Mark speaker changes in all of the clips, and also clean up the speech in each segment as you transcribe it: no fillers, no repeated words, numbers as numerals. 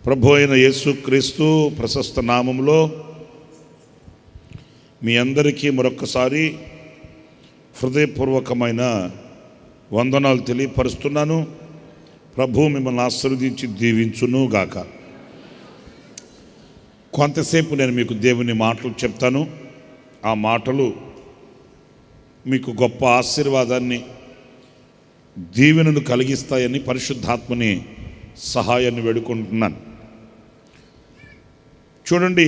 Speaker 1: ప్రభు అయిన యేసుక్రీస్తు ప్రశస్త నామంలో మీ అందరికీ మరొక్కసారి హృదయపూర్వకమైన వందనాలు తెలియపరుస్తున్నాను. ప్రభు మిమ్మల్ని ఆశీర్వదించి దీవించును గాక. కొంతసేపు నేను మీకు దేవుని మాటలు చెప్తాను. ఆ మాటలు మీకు గొప్ప ఆశీర్వాదాన్ని, దీవెనను కలిగిస్తాయని పరిశుద్ధాత్మని సహాయాన్ని వేడుకుంటున్నాను. చూడండి,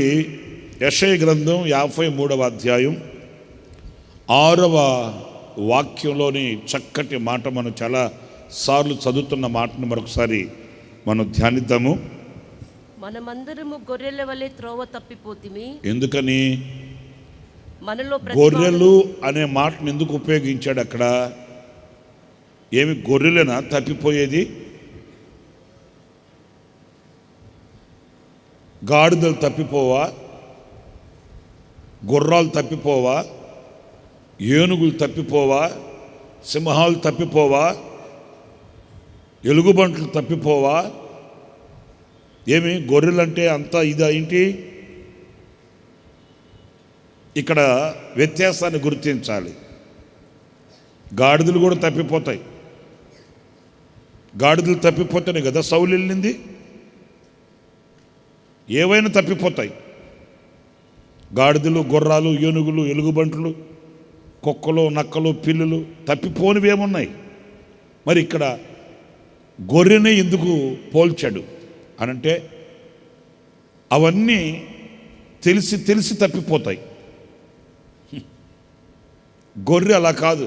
Speaker 1: యెషయా గ్రంథం 53వ అధ్యాయం 6వ వాక్యంలోని చక్కటి మాట మనం చాలా సార్లు చదువుతున్న మాటను మరొకసారి మనం ధ్యానిద్దాము.
Speaker 2: మనమందరము గొర్రెల వలె త్రోవ తప్పిపోతిమి.
Speaker 1: ఎందుకని
Speaker 2: మనలో
Speaker 1: గొర్రెలు అనే మాటను ఎందుకు ఉపయోగించాడు అక్కడ? ఏమి గొర్రెలేనా తప్పిపోయేది? గాడిదలు తప్పిపోవా? గుర్రాలు తప్పిపోవా? ఏనుగులు తప్పిపోవా? సింహాలు తప్పిపోవా? ఎలుగుబంట్లు తప్పిపోవా? ఏమి గొర్రెలంటే అంతా ఇదా ఏంటి? ఇక్కడ వ్యత్యాసాన్ని గుర్తించాలి. గాడిదలు కూడా తప్పిపోతాయి. గాడిదలు తప్పిపోతేనే కదా సౌలు వెళ్ళింది. ఏవైనా తప్పిపోతాయి. గాడిదలు, గుర్రాలు, ఏనుగులు, ఎలుగుబంట్లు, కుక్కలు, నక్కలు, పిల్లులు తప్పిపోనివి ఏమున్నాయి? మరి ఇక్కడ గొర్రెని ఎందుకు పోల్చాడు అనంటే అవన్నీ తెలిసి తెలిసి తప్పిపోతాయి. గొర్రె అలా కాదు.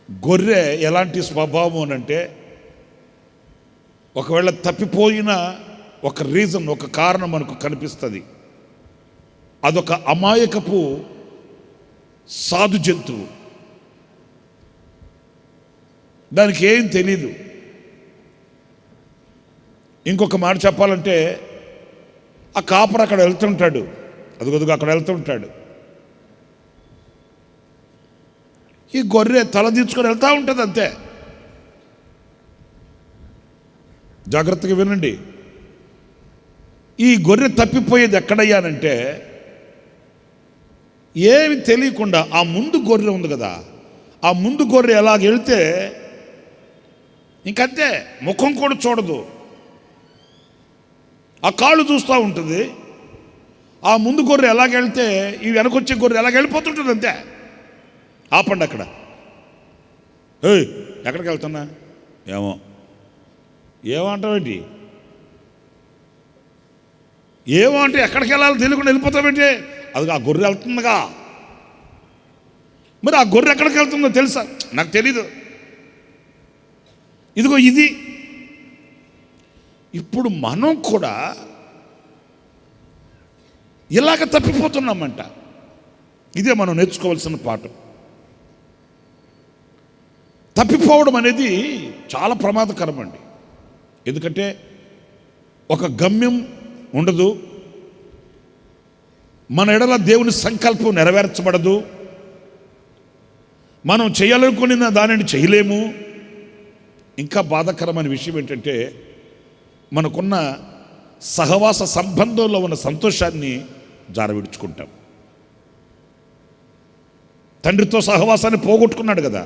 Speaker 1: గొర్రె ఎలాంటి స్వభావం అనంటే ఒకవేళ తప్పిపోయిన ఒక రీజన్, ఒక కారణం మనకు కనిపిస్తుంది. అదొక అమాయకపు సాధు జంతువు. దానికి ఏం తెలీదు. ఇంకొక మాట చెప్పాలంటే ఆ కాపర్ అక్కడ వెళ్తుంటాడు, అదిగొదిగా అక్కడ వెళ్తుంటాడు. ఈ గొర్రె తలదించుకొని వెళ్తూ ఉంటుంది అంతే. జాగ్రత్తగా వినండి. ఈ గొర్రె తప్పిపోయేది ఎక్కడయ్యానంటే ఏమి తెలియకుండా ఆ ముందు గొర్రె ఉంది కదా, ఆ ముందు గొర్రె ఎలాగ వెళ్తే ఇంకంతే, ముఖం కూడా చూడదు, ఆ కాళ్ళు చూస్తూ ఉంటుంది. ఆ ముందు గొర్రె ఎలాగ వెళ్తే ఈ వెనకొచ్చే గొర్రె ఎలాగ వెళ్ళిపోతుంటుంది అంతే. ఆపండి అక్కడ. ఏయ్, ఎక్కడికి వెళ్తున్నా? ఏమంటావేంటి? ఏమో అంటే ఎక్కడికి వెళ్ళాలో తెలియకుండా వెళ్ళిపోతావేంటి? అది ఆ గొర్రె వెళ్తుందిగా. మరి ఆ గొర్రె ఎక్కడికి వెళ్తుందో తెలుసా? నాకు తెలీదు. ఇదిగో ఇది. ఇప్పుడు మనం కూడా ఇలాగ తప్పిపోతున్నామంట. ఇదే మనం నేర్చుకోవాల్సిన పాఠం. తప్పిపోవడం అనేది చాలా ప్రమాదకరం అండి. ఎందుకంటే ఒక గమ్యం ఉండదు, మన ఎడల దేవుని సంకల్పం నెరవేర్చబడదు, మనం చేయాలనుకున్న దానిని చేయలేము. ఇంకా బాధాకరమైన విషయం ఏంటంటే మనకున్న సహవాస సంబంధంలో ఉన్న సంతోషాన్ని జారవిడుచుకుంటాం. తండ్రితో సహవాసాన్ని పోగొట్టుకున్నాడు కదా,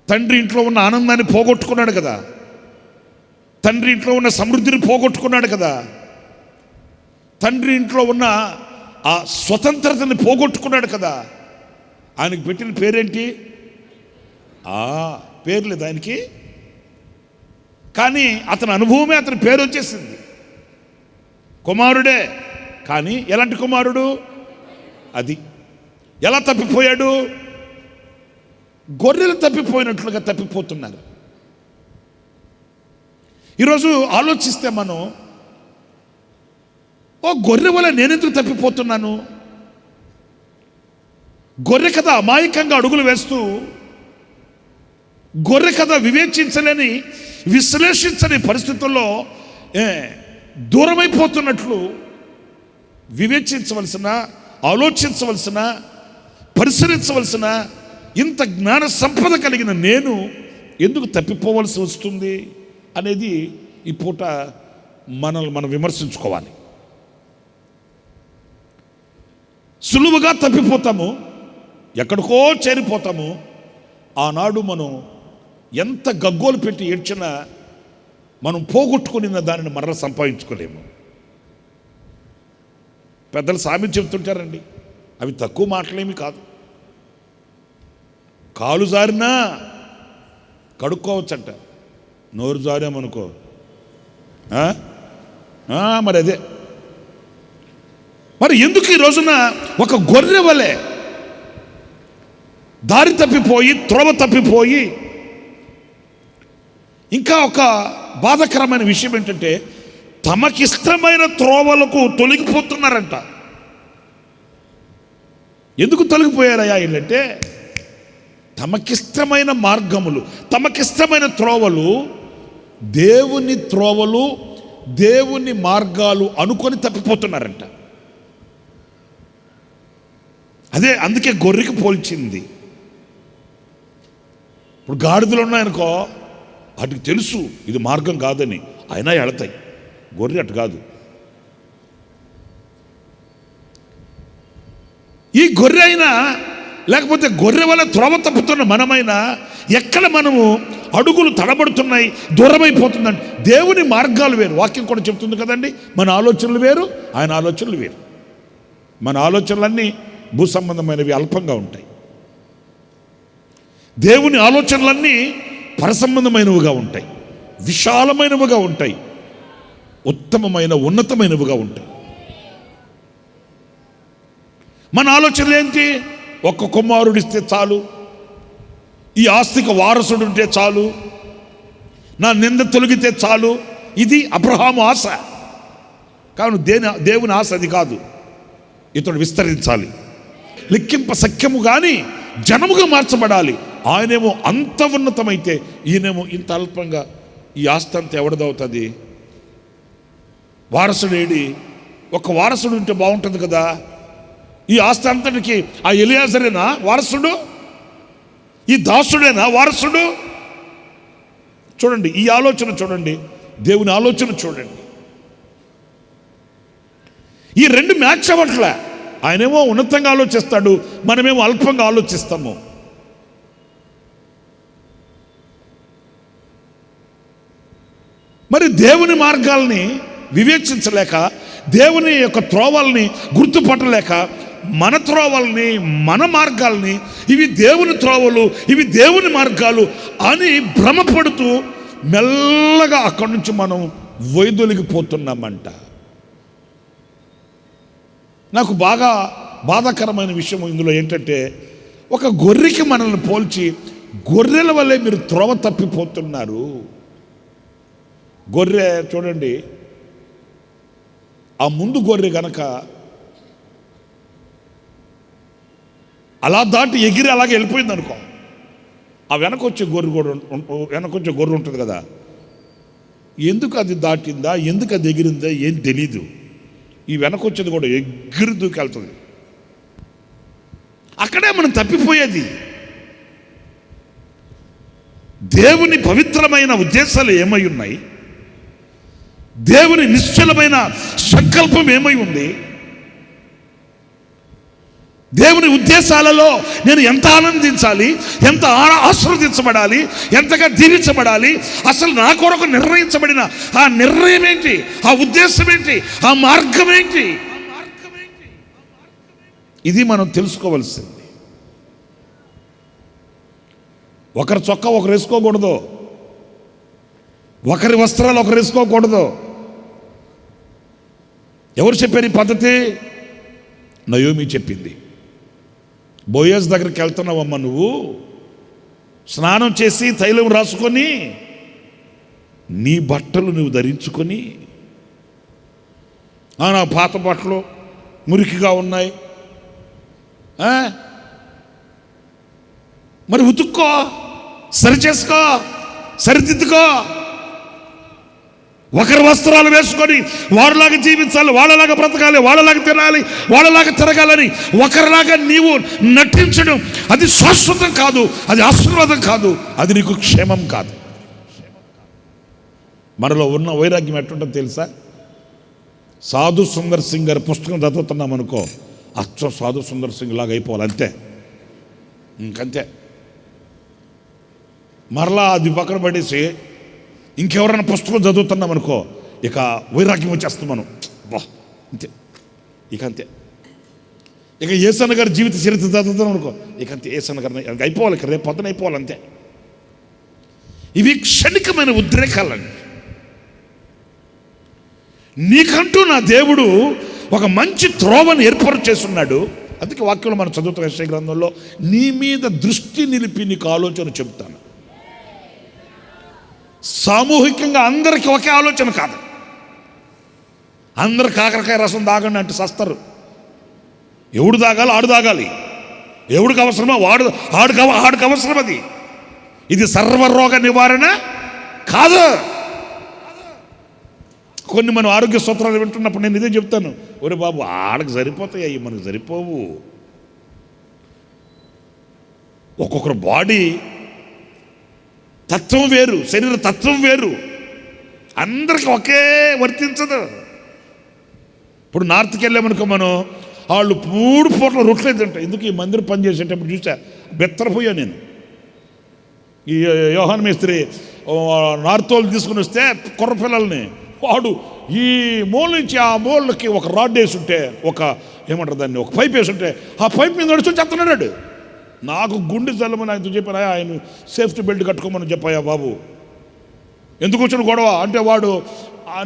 Speaker 1: తండ్రి ఇంట్లో ఉన్న ఆనందాన్ని పోగొట్టుకున్నాడు కదా, తండ్రి ఇంట్లో ఉన్న సమృద్ధిని పోగొట్టుకున్నాడు కదా, తండ్రి ఇంట్లో ఉన్న ఆ స్వతంత్రతని పోగొట్టుకున్నాడు కదా. ఆయనకి పెట్టిన పేరేంటి? పేరు లేదు ఆయనకి, కానీ అతని అనుభవమే అతని పేరు వచ్చేసింది. కుమారుడే, కానీ ఎలాంటి కుమారుడు? అది ఎలా తప్పిపోయాడు? గొర్రెలు తప్పిపోయినట్లుగా తప్పిపోతున్నారు. ఈరోజు ఆలోచిస్తే మనం, ఓ గొర్రె వల్ల నేనెందుకు తప్పిపోతున్నాను? గొర్రె కథ అమాయకంగా అడుగులు వేస్తూ, గొర్రె కథ వివేచించలేని, విశ్లేషించని పరిస్థితుల్లో దూరమైపోతున్నట్లు వివేచించవలసిన, ఆలోచించవలసిన, పరిశీలించవలసిన ఇంత జ్ఞాన సంపద కలిగిన నేను ఎందుకు తప్పిపోవలసి వస్తుంది అనేది ఈ పూట మనల్ని మనం విమర్శించుకోవాలి. సులువుగా తప్పిపోతాము, ఎక్కడికో చేరిపోతాము. ఆనాడు మనం ఎంత గగ్గోలు పెట్టి ఏడ్చినా మనం పోగొట్టుకున్న దానిని మరల సంపాదించుకోలేము. పెద్దలు సామెత చెబుతుంటారండి, అవి తక్కువ మాటలేమి కాదు. కాలు జారినా కడుక్కోవచ్చంట, నోరు జారామనుకో మరి అదే. మరి ఎందుకు ఈ రోజున ఒక గొర్రె వలె దారి తప్పిపోయి త్రోవ తప్పిపోయి, ఇంకా ఒక బాధాకరమైన విషయం ఏంటంటే తమకిష్టమైన త్రోవలకు తొలగిపోతున్నారంట. ఎందుకు తొలగిపోయారయ్యా ఏంటంటే తమకిష్టమైన మార్గములు, తమకిష్టమైన త్రోవలు, దేవుని త్రోవలు, దేవుని మార్గాలు అనుకొని తప్పిపోతున్నారంట. అదే అందుకే గొర్రెకి పోల్చింది. ఇప్పుడు గాడిదలు ఉన్నాయనుకో, వాటికి తెలుసు ఇది మార్గం కాదని, అయినా వెళతాయి. గొర్రె అటు కాదు. ఈ గొర్రె అయినా లేకపోతే గొర్రె వల్ల త్రోవ తప్పుతున్న మనమైనా ఎక్కడ మనము అడుగులు తడబడుతున్నాయి, దూరమైపోతుందండి. దేవుని మార్గాలు వేరు, వాక్యం కూడా చెప్తుంది కదండి. మన ఆలోచనలు వేరు, ఆయన ఆలోచనలు వేరు. మన ఆలోచనలన్నీ భూ సంబంధమైనవి, అల్పంగా ఉంటాయి. దేవుని ఆలోచనలన్నీ పరసంబంధమైనవిగా ఉంటాయి, విశాలమైనవిగా ఉంటాయి, ఉత్తమమైన ఉన్నతమైనవిగా ఉంటాయి. మన ఆలోచనలు ఏంటి? ఒక్క కుమారుడిస్తే చాలు, ఈ ఆస్తికి వారసుడు ఉంటే చాలు, నా నింద తొలగితే చాలు. ఇది అబ్రహాము ఆశ. కావున దేవుని ఆశ అది కాదు. ఇతడు విస్తరించాలి, లెక్కింప సఖ్యము కానీ జనముగా మార్చబడాలి. ఆయనేమో అంత ఉన్నతమైతే ఈయనేమో ఇంత అల్పంగా. ఈ ఆస్తి అంతా ఎవరిదవుతుంది? వారసుడేడి? ఒక వారసుడు ఉంటే బాగుంటుంది కదా. ఈ ఆస్తి అంతటికి ఆ ఎలియాజరేనా వారసుడు? ఈ దాసుడేనా వారసుడు? చూడండి, ఈ ఆలోచన చూడండి, దేవుని ఆలోచన చూడండి. ఈ రెండు మ్యాచ్ అవ్వట్లే. ఆయనేమో ఉన్నతంగా ఆలోచిస్తాడు, మనమేమో అల్పంగా ఆలోచిస్తాము. మరి దేవుని మార్గాల్ని వివేచించలేక, దేవుని యొక్క త్రోవల్ని గుర్తుపట్టలేక, మన త్రోవల్ని, మన మార్గాల్ని, ఇవి దేవుని త్రోవలు, ఇవి దేవుని మార్గాలు అని భ్రమపడుతూ మెల్లగా అక్కడి నుంచి మనం వైదొలిగిపోతున్నామంట. నాకు బాగా బాధాకరమైన విషయం ఇందులో ఏంటంటే, ఒక గొర్రెకి మనల్ని పోల్చి గొర్రెల వల్లే మీరు త్రోవ తప్పిపోతున్నారు. గొర్రె చూడండి, ఆ ముందు గొర్రె గనక అలా దాటి ఎగిరి అలాగే వెళ్ళిపోయింది అనుకో, ఆ వెనకొచ్చే గొర్రె ఉంటుంది కదా, ఎందుకు అది దాటిందా, ఎందుకు అది ఎగిరిందా ఏం తెలీదు. ఈ వెనకొచ్చేది కూడా ఎగిరి దూకెళ్తుంది. అక్కడే మనం తప్పిపోయేది. దేవుని పవిత్రమైన ఉద్దేశాలు ఏమై ఉన్నాయి? దేవుని నిశ్చలమైన సంకల్పం ఏమై ఉంది? దేవుని ఉద్దేశాలలో నేను ఎంత ఆనందించాలి, ఎంత ఆశీర్వదించబడాలి, ఎంతగా దీవించబడాలి, అసలు నా కొరకు నిర్ణయించబడిన ఆ నిర్ణయం ఏంటి, ఆ ఉద్దేశం ఏంటి, ఆ మార్గం ఏంటి, ఇది మనం తెలుసుకోవాల్సింది. ఒకరి చొక్కా ఒకరు వేసుకోకూడదు, ఒకరి వస్త్రాలు ఒకరు వేసుకోకూడదు. ఎవరు చెప్పారు ఈ పద్ధతి? నయోమి చెప్పింది. బోయజ్ దగ్గరికి వెళ్తున్నావమ్మా, నువ్వు స్నానం చేసి తైలం రాసుకొని నీ బట్టలు నువ్వు ధరించుకొని, నా పాత బట్టలు మురికిగా ఉన్నాయి, మరి ఉతుక్కో, సరిచేసుకో, సరిదిద్దుకో. ఒకరి వస్త్రాలు వేసుకొని వారిలాగా జీవించాలి, వాళ్ళలాగా బ్రతకాలి, వాళ్ళలాగా తినాలి, వాళ్ళలాగా తిరగాలని ఒకరిలాగా నీవు నటించడం అది శాశ్వతం కాదు, అది ఆశీర్వాదం కాదు, అది నీకు క్షేమం కాదు. మనలో ఉన్న వైరాగ్యం ఎట్టుంటుందో తెలుసా? సాధు సుందర్ సింగ్ గారి పుస్తకం చదువుతున్నాం అనుకో, అచ్చం సాధు సుందర్ సింగ్ లాగా అయిపోవాలి, అంతే, ఇంకంతే. మరలా అది పక్కన పడేసి ఇంకెవరైనా పుస్తకం చదువుతున్నాం అనుకో, ఇక వైరాగ్యం వచ్చేస్తాం మనం, బా అంతే, ఇక అంతే. ఇక యేసన్న గారి జీవిత చరిత్ర చదువుతున్నాం అనుకో, ఇక అంతే, యేసన్న గారిని అయిపోవాలి, ఇక రేపు పొద్దున అయిపోవాలి, అంతే. ఇవి క్షణికమైన ఉద్రేకాలండి. నీకంటూ నా దేవుడు ఒక మంచి త్రోవను ఏర్పాటు చేస్తున్నాడు. అందుకే వాక్యంలో మనం చదువుతున్న యెషయా గ్రంథంలో నీ మీద దృష్టి నిలిపి నీకు ఆలోచన చెబుతాను. సామూహికంగా అందరికీ ఒకే ఆలోచన కాదు. అందరు కాకరకాయ రసం తాగండి అంటే సస్తారు. ఎవడు తాగాలి ఆడు తాగాలి, ఎవడికి అవసరమో ఆడికి అవసరం. అది ఇది సర్వరోగ నివారణ కాదు. కొన్ని మనం ఆరోగ్య సూత్రాలు వింటున్నప్పుడు నేను ఇదే చెప్తాను, ఒరే బాబు ఆడకి సరిపోతాయి, అవి మనకు సరిపోవు. ఒక్కొక్కరు బాడీ తత్వం వేరు, శరీర తత్వం వేరు, అందరికి ఒకే వర్తించదు. ఇప్పుడు నార్త్కి వెళ్ళామనుకో మనం, వాళ్ళు 3 పూట్ల రొట్టెలు తింటారు. ఎందుకు ఈ మందిరం పని చేసేటప్పుడు చూసా, బెత్తరపోయా నేను. ఈ యోహాన్ మేస్త్రి నార్త్ వాళ్ళు తీసుకుని వస్తే కుర్ర పిల్లల్ని, వాడు ఈ మూల నుంచి ఆ మూలకి ఒక రాడ్ వేసి ఉంటే, ఒక ఏమంటారు దాన్ని, ఒక పైప్ వేసి ఉంటే ఆ పైప్ మీద నడుచుకొని చెప్తున్నాడు. నాకు గుండె జల్లమని ఆయనతో చెప్పాను, ఆయన సేఫ్టీ బెల్ట్ కట్టుకోమని చెప్పాయా బాబు, ఎందుకు వచ్చిన గొడవ అంటే, వాడు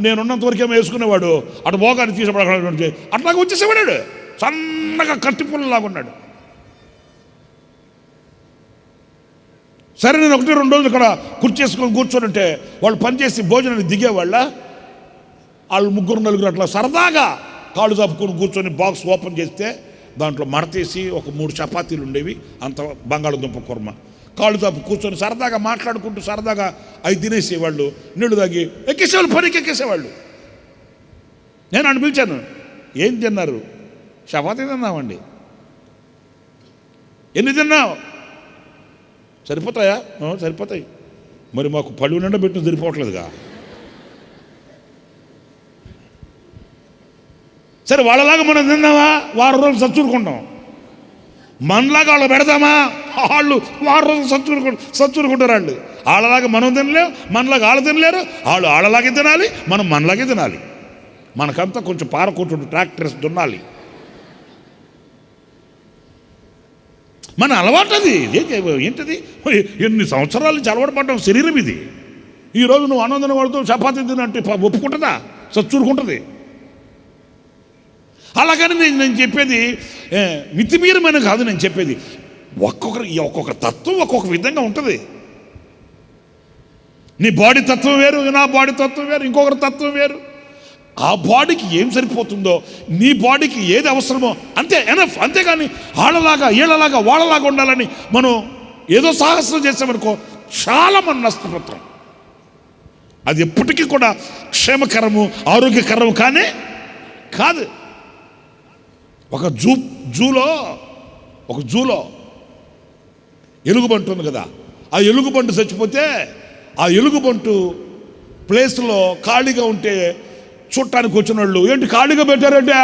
Speaker 1: నేనున్నంత వరకేమో వేసుకునేవాడు, అటు భోగాన్ని తీసేవాడు, అట్లాగే వచ్చేసేవాడు, సన్నగా కట్టిపుల్లలాగా ఉన్నాడు. సరే నేను 1-2 రోజులు ఇక్కడ కుర్చేసుకొని కూర్చొని ఉంటే, వాళ్ళు పనిచేసి భోజనాన్ని దిగేవాళ్ళ, వాళ్ళు 3-4 అట్లా సరదాగా కాళ్ళు చాపుకొని కూర్చొని బాక్స్ ఓపెన్ చేస్తే దాంట్లో మడతేసి ఒక 3 చపాతీలు ఉండేవి, అంత బంగాళదుంప కుర్మ. కాళ్ళు చాపు కూర్చొని సరదాగా మాట్లాడుకుంటూ సరదాగా అవి తినేసేవాళ్ళు, నీళ్లు తాగి ఎక్కేసేవాళ్ళు, పనికి ఎక్కేసేవాళ్ళు. నేను అని పిలిచాను, ఏం తిన్నారు? చపాతీ తిన్నామండి. ఎన్ని తిన్నావు? సరిపోతాయా? సరిపోతాయి. మరి మాకు పళ్ళు నిండా పెట్టిన సరిపోవట్లేదుగా. సరే వాళ్ళలాగా మనం తిందామా? వారం రోజులు చచ్చూరుకుంటాం. మనలాగా వాళ్ళు పెడదామా? వాళ్ళు వారం రోజులు చచ్చూరుకుంటారు. వాళ్ళు వాళ్ళలాగా మనం తినలేము, మనలాగా వాళ్ళు తినలేరు. వాళ్ళు వాళ్ళలాగే తినాలి, మనం మనలాగే తినాలి. మనకంతా కొంచెం పారకొట్టు ట్రాక్టర్స్ దున్నాలి. మన అలవాటు అది. ఏంటది? ఎన్ని సంవత్సరాల నుంచి అలవాటు పడ్డాం శరీరం ఇది. ఈరోజు నువ్వు ఆనందం పడుతూ చపాతీ తినంటే ఒప్పుకుంటుందా? చచ్చూరుకుంటుంది. అలాగని నేను చెప్పేది మితిమీరమైన కాదు. నేను చెప్పేది ఒక్కొక్క తత్వం ఒక్కొక్క విధంగా ఉంటుంది. నీ బాడీ తత్వం వేరు, నా బాడీ తత్వం వేరు, ఇంకొకరి తత్వం వేరు. ఆ బాడీకి ఏం సరిపోతుందో, నీ బాడీకి ఏది అవసరమో అంతే, ఎనఫ్. అంతేగాని వాళ్ళలాగా వీళ్ళలాగా వాళ్ళలాగా ఉండాలని మనం ఏదో సాహసం చేసామనుకో, చాలా మనం నష్టపోతాం. అది ఎప్పటికీ కూడా క్షేమకరము, ఆరోగ్యకరము కానీ కాదు. ఒక జూలో ఎలుగుబంటు ఉంది కదా, ఆ ఎలుగుబంటు చచ్చిపోతే ఆ ఎలుగుబంటు ప్లేస్లో ఖాళీగా ఉంటే చూడటానికి వచ్చిన వాళ్ళు, ఏంటి ఖాళీగా పెట్టారంటే,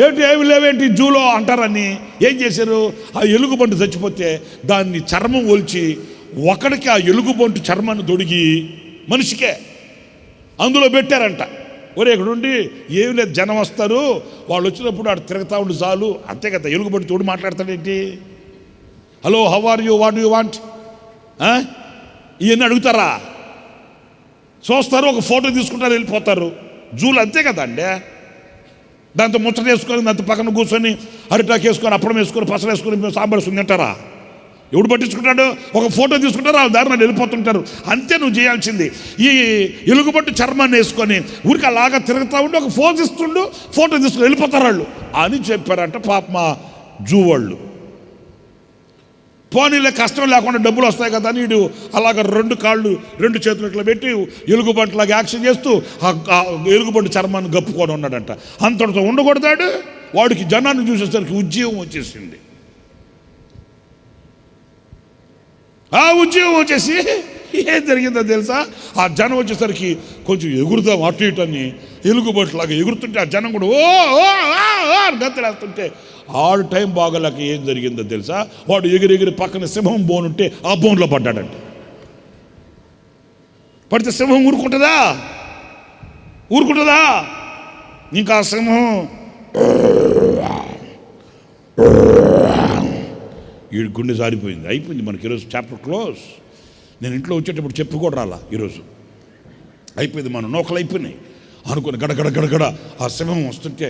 Speaker 1: ఏంటి ఏమి లేవేంటి జూలో అంటారని ఏం చేశారు? ఆ ఎలుగుబంటు చచ్చిపోతే దాన్ని చర్మం ఒలిచి ఒకడికి ఆ ఎలుగుబంటు చర్మాన్ని తొడిగి మనిషికే అందులో పెట్టారంట. ఒరే ఇక్కడ ఉండి ఏమి లేదు, జనం వస్తారు, వాళ్ళు వచ్చినప్పుడు ఆడు తిరుగుతూ ఉండి చాలు, అంతే కదా. ఎలుగుబంటు తోడు మాట్లాడతాడేంటి? Hello, how are you, what you want, ఇవన్నీ అడుగుతారా? చూస్తారు, ఒక ఫోటో తీసుకుంటారు, వెళ్ళిపోతారు. జూలు అంతే కదండి. దాంతో ముచ్చట వేసుకొని దాంతో పక్కన కూర్చొని అరిటాకు వేసుకొని అప్పడం వేసుకొని పసలు వేసుకొని సాంబార్ వేసుకుని తింటారా? ఎవడు పట్టించుకుంటాడు? ఒక ఫోటో తీసుకుంటారు, వాళ్ళ దారిని వెళ్ళిపోతుంటారు. అంతే నువ్వు చేయాల్సింది. ఈ ఎలుగుబట్టు చర్మాన్ని వేసుకొని ఊరికి అలాగా తిరుగుతూ ఉండి ఒక ఫోన్ ఇస్తుండు, ఫోటో తీసుకుని వెళ్ళిపోతారు వాళ్ళు అని చెప్పారంట పాప మా జూ వాళ్ళు. పోనీలే, కష్టం లేకుండా డబ్బులు వస్తాయి కదా అని వీడు అలాగ 2 కాళ్ళు 2 చేతులు ఇట్లా పెట్టి ఎలుగుబంటులాగా యాక్షన్ చేస్తూ ఎలుగుబంటు చర్మాన్ని గప్పుకొని ఉన్నాడంట. అంతటితో ఉండకూడదాడు. వాడికి జనాన్ని చూసేసరికి ఉద్యోగం వచ్చేసింది. ఆ ఉద్యోగం వచ్చేసి ఏం జరిగిందో తెలుసా? ఆ జనం వచ్చేసరికి కొంచెం ఎగురుదాం అటు ఇటు అని ఎలుగుబట్లాగా ఎగురుతుంటే ఆ జనం కూడా ఓ అని గంతలేస్తుంటే ఆడు టైం బాగోలేక ఏం జరిగిందో తెలుసా? వాడు ఎగిరి పక్కన సింహం బోన్ ఉంటే ఆ బోన్లో పడ్డాడంట. పడితే సింహం ఊరుకుంటుందా? ఇంకా ఆ సింహం ఈ గుండె జారిపోయింది. అయిపోయింది మనకి ఈరోజు చాప్టర్ క్లోజ్. నేను ఇంట్లో వచ్చేటప్పుడు చెప్పు కూడా రాలా. ఈరోజు అయిపోయింది, మన నోకలు అయిపోయినాయి అనుకుని గడగడ ఆ సింహం వస్తుంటే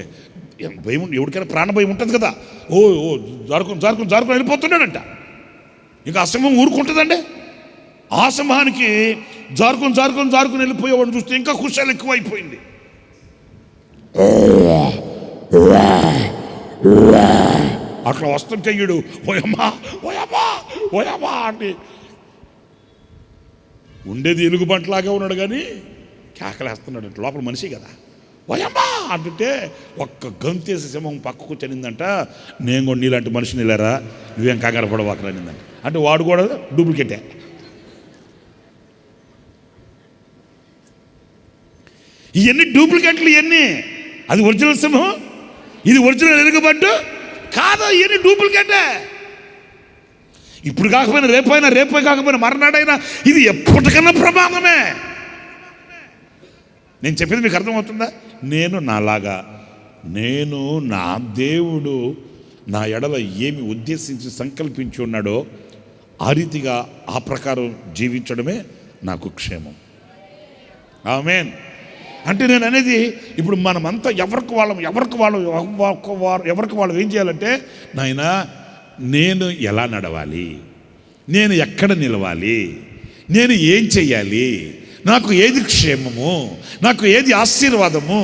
Speaker 1: భయం, ఎవరికైనా ప్రాణ భయం ఉంటుంది కదా. ఓ జారుకొని వెళ్ళిపోతున్నాడంట. ఇంకా ఆ సింహం ఊరుకుంటుందండి. ఆ సింహానికి జారుకొని వెళ్ళిపోయేవాడిని చూస్తే ఇంకా కుషాలు ఎక్కువ అయిపోయింది. అట్లా వస్తుంటే ఈడు ఓయమ్మా అంటే ఉండేది ఎలుగుబంట్లాగా ఉన్నాడు కానీ కేకలేస్తున్నాడు. లోపల మనిషి కదా. ఓయమ్మా అంటుంటే ఒక్క గంతేసి సింహం పక్కకు చెనిందంట. నేను కూడా నీలాంటి మనిషిని లేరా, నువ్వేం కంగారు పడవాకరనిందంట. అంటే వాడు కూడా డూప్లికేటే. ఇవన్నీ డూప్లికేట్లు. ఇవన్నీ అది ఒరిజినల్ సింహం, ఇది ఒరిజినల్ ఎలుగుబంటు కాదు. ఇవన్నీ డూప్లికేటే. ఇప్పుడు కాకపోయినా రేపే కాకపోయినా మర్నాడైనా ఇది ఎప్పటికన్నా ప్రమాదమే. నేను చెప్పింది మీకు అర్థమవుతుందా? నేను నా దేవుడు నా ఎడల ఏమి ఉద్దేశించి సంకల్పించి ఉన్నాడో ఆ రీతిగా ఆ ప్రకారం జీవించడమే నాకు క్షేమం. ఆమేన్. అంటే నేను అనేది ఇప్పుడు మనమంతా ఎవరికి వాళ్ళు ఏం చేయాలంటే, నాయనా నేను ఎలా నడవాలి, నేను ఎక్కడ నిలవాలి, నేను ఏం చెయ్యాలి, నాకు ఏది క్షేమము, నాకు ఏది ఆశీర్వాదము,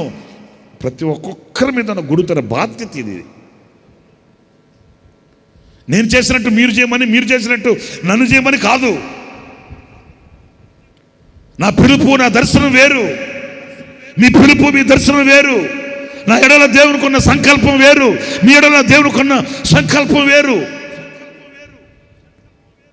Speaker 1: ప్రతి ఒక్కొక్కరి మీద గురుతర బాధ్యత ఇది. నేను చేసినట్టు మీరు చేయమని, మీరు చేసినట్టు నన్ను చేయమని కాదు. నా పిలుపు నా దర్శనం వేరు, మీ పిలుపు మీ దర్శనం వేరు. నా ఎడల దేవునికున్న సంకల్పం వేరు, మీ ఎడల దేవునికున్న సంకల్పం వేరు.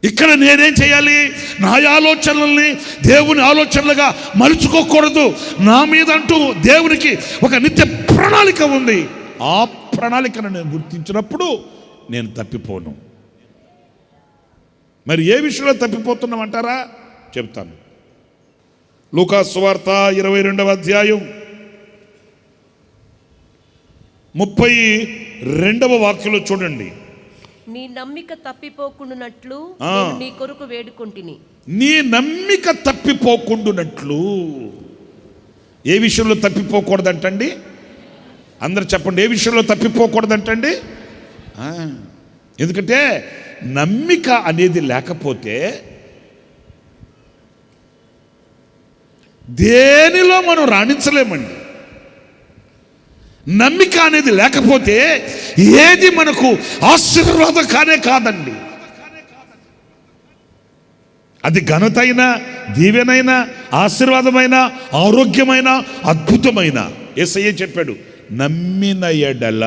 Speaker 1: ఇక్కడ నేనేం చేయాలి? నా ఆలోచనల్ని దేవుని ఆలోచనలుగా మలుచుకోకూడదు. నా మీద అంటూ దేవునికి ఒక నిత్య ప్రణాళిక ఉంది. ఆ ప్రణాళికను నేను గుర్తించినప్పుడు నేను తప్పిపోను. మరి ఏ విషయంలో తప్పిపోతున్నామంటారా? చెప్తాను. లూకా సువార్త 22వ అధ్యాయం 32వ వాక్యంలో చూడండి.
Speaker 2: నీ నమ్మిక తప్పిపోకుండునట్లు నీ కొరకు వేడుకొంటిని. నీ
Speaker 1: నమ్మిక తప్పిపోకుండునట్లు. ఏ విషయంలో తప్పిపోకూడదంటండి? అందరు చెప్పండి, ఏ విషయంలో తప్పిపోకూడదంటండి? ఎందుకంటే నమ్మిక అనేది లేకపోతే దేనిలో మనం రాణించలేమండి. నమ్మిక అనేది లేకపోతే ఏది మనకు ఆశీర్వాదం కాదండి. అది ఘనతైన, దీవెనైన, ఆశీర్వాదమైన, ఆరోగ్యమైన, అద్భుతమైన. యేసయ్య చెప్పాడు, నమ్మిన ఎడల,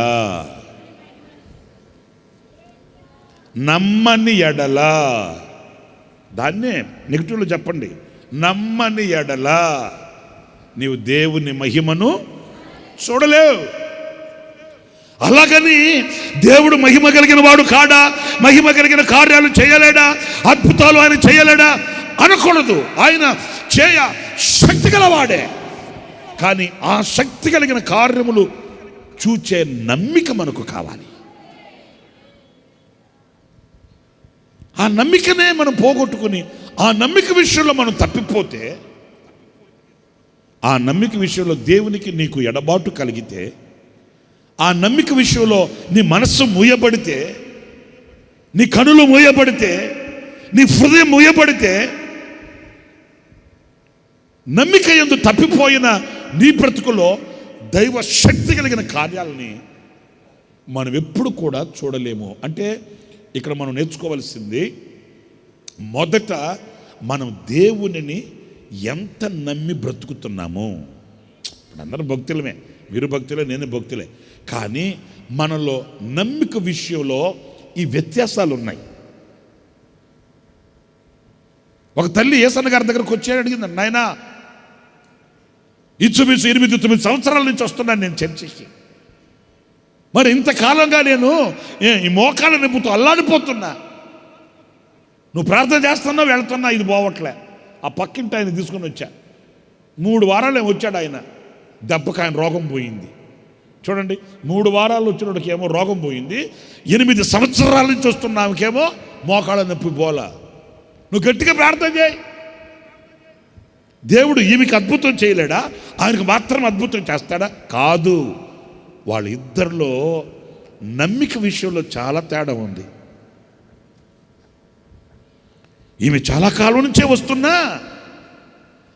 Speaker 1: నమ్మని ఎడల. దాన్నే నెగిటివ్లో చెప్పండి. నమ్మని ఎడల నీవు దేవుని మహిమను చూడలేవు. అలాగని దేవుడు మహిమ కలిగిన వాడు కాడా, మహిమ కలిగిన కార్యాలు చేయలేడా, అద్భుతాలు ఆయన చేయలేడా అనకూడదు. ఆయన చేయ శక్తి గలవాడే. కానీ ఆ శక్తి కలిగిన కార్యములు చూచే నమ్మిక మనకు కావాలి. ఆ నమ్మికనే మనం పోగొట్టుకుని ఆ నమ్మిక విషయంలో మనం తప్పిపోతే, ఆ నమ్మిక విషయంలో దేవునికి నీకు ఎడబాటు కలిగితే, ఆ నమ్మిక విషయంలో నీ మనస్సు మూయబడితే, నీ కనులు మూయబడితే, నీ హృదయం మూయబడితే, నమ్మిక యందు తప్పిపోయిన నీ బ్రతుకులో దైవ శక్తి కలిగిన కార్యాలని మనం ఎప్పుడు కూడా చూడలేము. అంటే ఇక్కడ మనం నేర్చుకోవాల్సింది, మొదట మనం దేవునిని ఎంత నమ్మి బ్రతుకుతున్నాము. అందరం భక్తులమే, మీరు భక్తులే, నేను భక్తులే. కానీ మనలో నమ్మిక విషయంలో ఈ వ్యత్యాసాలు ఉన్నాయి. ఒక తల్లి యేసన్న గారి దగ్గరకు వచ్చి అడిగింది, నాయన ఇంచుమించు 8-9 సంవత్సరాల నుంచి వస్తున్నాను నేను చర్చికి, మరి ఇంతకాలంగా నేను ఈ మోకాళ్ళ నొప్పుతో అల్లాడిపోతున్నా, నువ్వు ప్రార్థన చేస్తున్నా వెళ్తున్నా, ఇది పోవట్లే. ఆ పక్కింటి ఆయన తీసుకుని వచ్చా, 3 వారాలు వచ్చాడు ఆయన, దెబ్బకి ఆయన రోగం పోయింది. చూడండి, 3 వారాలు వచ్చినోడికి ఏమో రోగం పోయింది, 8 సంవత్సరాల నుంచి వస్తున్నాకేమో మోకాళ్ళ నొప్పి పోలా. నువ్వు గట్టిగా ప్రార్థన చేయి. దేవుడు ఈమెకి అద్భుతం చేయలేడా? ఆయనకు మాత్రం అద్భుతం చేస్తాడా? కాదు. వాళ్ళిద్దరిలో నమ్మిక విషయంలో చాలా తేడా ఉంది. ఈమె చాలా కాలం నుంచే వస్తున్నా,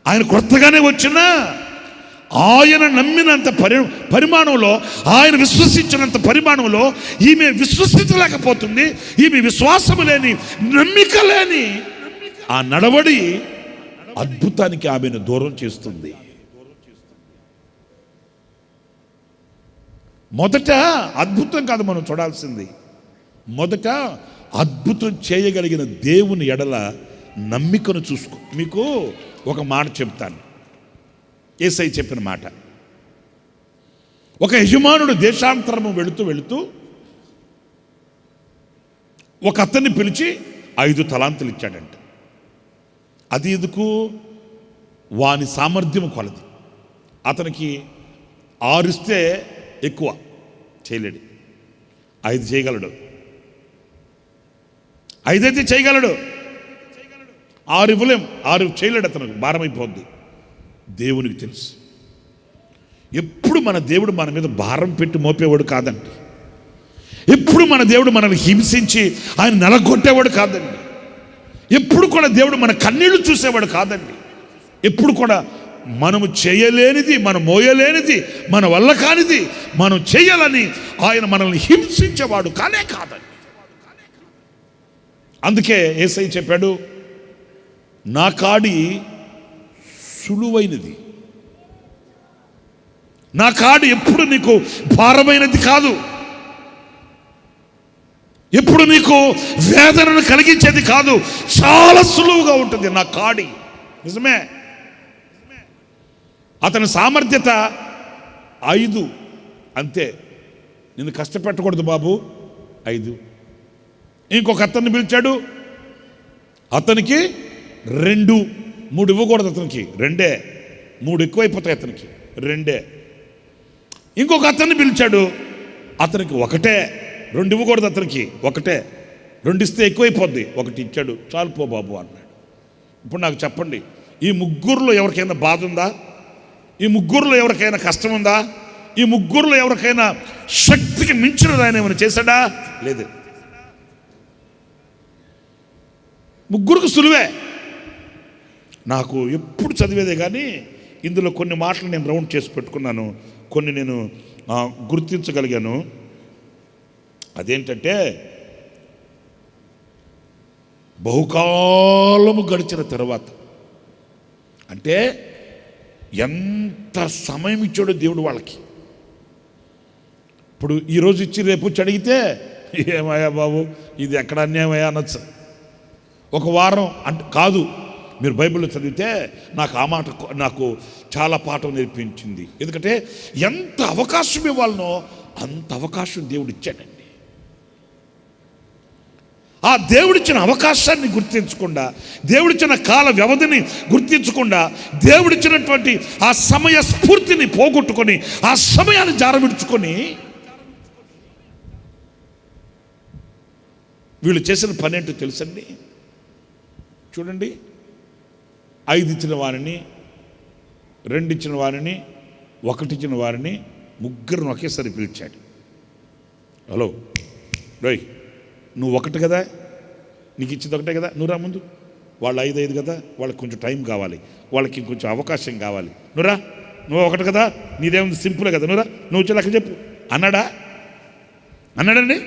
Speaker 1: ఆయన కొత్తగానే వచ్చినా, ఆయన నమ్మినంత పరిమాణంలో, ఆయన విశ్వసించినంత పరిమాణంలో ఈమె విశ్వసించలేకపోతుంది. ఈమె విశ్వాసము లేని, నమ్మిక లేని ఆ నడవడి అద్భుతానికి ఆమెను దూరం చేస్తుంది. మొదట అద్భుతం కాదు మనం చూడాల్సింది, మొదట అద్భుతం చేయగలిగిన దేవుని ఎడల నమ్మికను చూసుకో. మీకు ఒక మాట చెప్తాను, యేసయ్య చెప్పిన మాట. ఒక యజమానుడు దేశాంతరము వెళుతూ ఒక అతన్ని పిలిచి 5 తలాంతులు ఇచ్చాడంట. అది ఎందుకు? వాని సామర్థ్యం కొలది. అతనికి 6 ఇస్తే ఎక్కువ చేయలేడు, 5 చేయగలడు. 5 అయితే చేయగలడు, 6 ఇవ్వలేం, 6 చేయలేడు. అతనికి భారం అయిపోద్ది. దేవునికి తెలుసు. ఎప్పుడు మన దేవుడు మన మీద భారం పెట్టి మోపేవాడు కాదండి. ఎప్పుడు మన దేవుడు మనల్ని హింసించి ఆయన నలగొట్టేవాడు కాదండి. ఎప్పుడు కూడా దేవుడు మన కన్నీళ్లు చూసేవాడు కాదండి. ఎప్పుడు కూడా మనము చేయలేనిది, మనం మోయలేనిది, మన వల్ల కానిది మనం చేయాలని ఆయన మనల్ని హింసించేవాడు కానే కాదండి. అందుకే యేసయ్య చెప్పాడు, నా కాడి సులువైనది, నా కాడి ఎప్పుడు నీకు భారమైనది కాదు, ఎప్పుడు నీకు వేదనను కలిగించేది కాదు, చాలా సులువుగా ఉంటుంది నా కాడి. నిజమే. అతని సామర్థ్యత 5 అంతే. నిన్ను కష్టపెట్టకూడదు బాబు, 5. ఇంకొక అతన్ని పిలిచాడు, అతనికి 2, 3 ఇవ్వకూడదు. అతనికి 2, 3 ఎక్కువైపోతాయి అతనికి, 2. ఇంకొక అతన్ని పిలిచాడు, అతనికి 1, 2 ఇవ్వకూడదు. అతనికి 1, 2 ఇస్తే ఎక్కువైపోద్ది, 1 ఇచ్చాడు. చాలు పో బాబు అన్నాడు. ఇప్పుడు నాకు చెప్పండి, ఈ ముగ్గురులో ఎవరికైనా బాధ ఉందా? ఈ ముగ్గురులో ఎవరికైనా కష్టం ఉందా? ఈ ముగ్గురులో ఎవరికైనా శక్తికి మించినది ఆయన ఏమైనా చేశాడా? లేదు. ముగ్గురికి సులువే. నాకు ఎప్పుడు చదివేదే కానీ ఇందులో కొన్ని మాటలు నేను రౌండ్ చేసి పెట్టుకున్నాను, కొన్ని నేను గుర్తించగలిగాను. అదేంటంటే, బహుకాలము గడిచిన తర్వాత, అంటే ఎంత సమయం ఇచ్చాడో దేవుడు వాళ్ళకి. ఇప్పుడు ఈరోజు ఇచ్చి రేపు వచ్చి అడిగితే ఏమయ్యా బాబు ఇది ఎక్కడ అన్యాయమయ్యా అనొచ్చు. ఒక వారం అంటే కాదు. మీరు బైబిల్లో చదివితే నాకు ఆ మాట నాకు చాలా పాఠం నేర్పించింది. ఎందుకంటే ఎంత అవకాశం ఇవ్వాలనో అంత అవకాశం దేవుడు ఇచ్చాడండి. ఆ దేవుడిచ్చిన అవకాశాన్ని గుర్తించకుండా, దేవుడిచ్చిన కాల వ్యవధిని గుర్తించకుండా, దేవుడిచ్చినటువంటి ఆ సమయ స్ఫూర్తిని పోగొట్టుకొని, ఆ సమయాన్ని జారవిడుచుకొని వీళ్ళు చేసిన పని ఏంటో తెలుసండి. చూడండి, 5 ఇచ్చిన వారిని, 2 ఇచ్చిన వారిని, 1 ఇచ్చిన వారిని, ముగ్గురిని ఒకేసారి పిలిచాడు. హలో రోయ్, నువ్వు 1 కదా, నీకు ఇచ్చింది 1 కదా, నువ్వు రా ముందు. వాళ్ళు 5 కదా, వాళ్ళకి కొంచెం టైం కావాలి, వాళ్ళకి ఇంకొంచెం అవకాశం కావాలి. నువ్వురా, నువ్వు 1 కదా, నీదేముంది సింపుల్ కదా, నువ్వురా, నువ్వు వచ్చి లెక్క చెప్పు అన్నాడండి.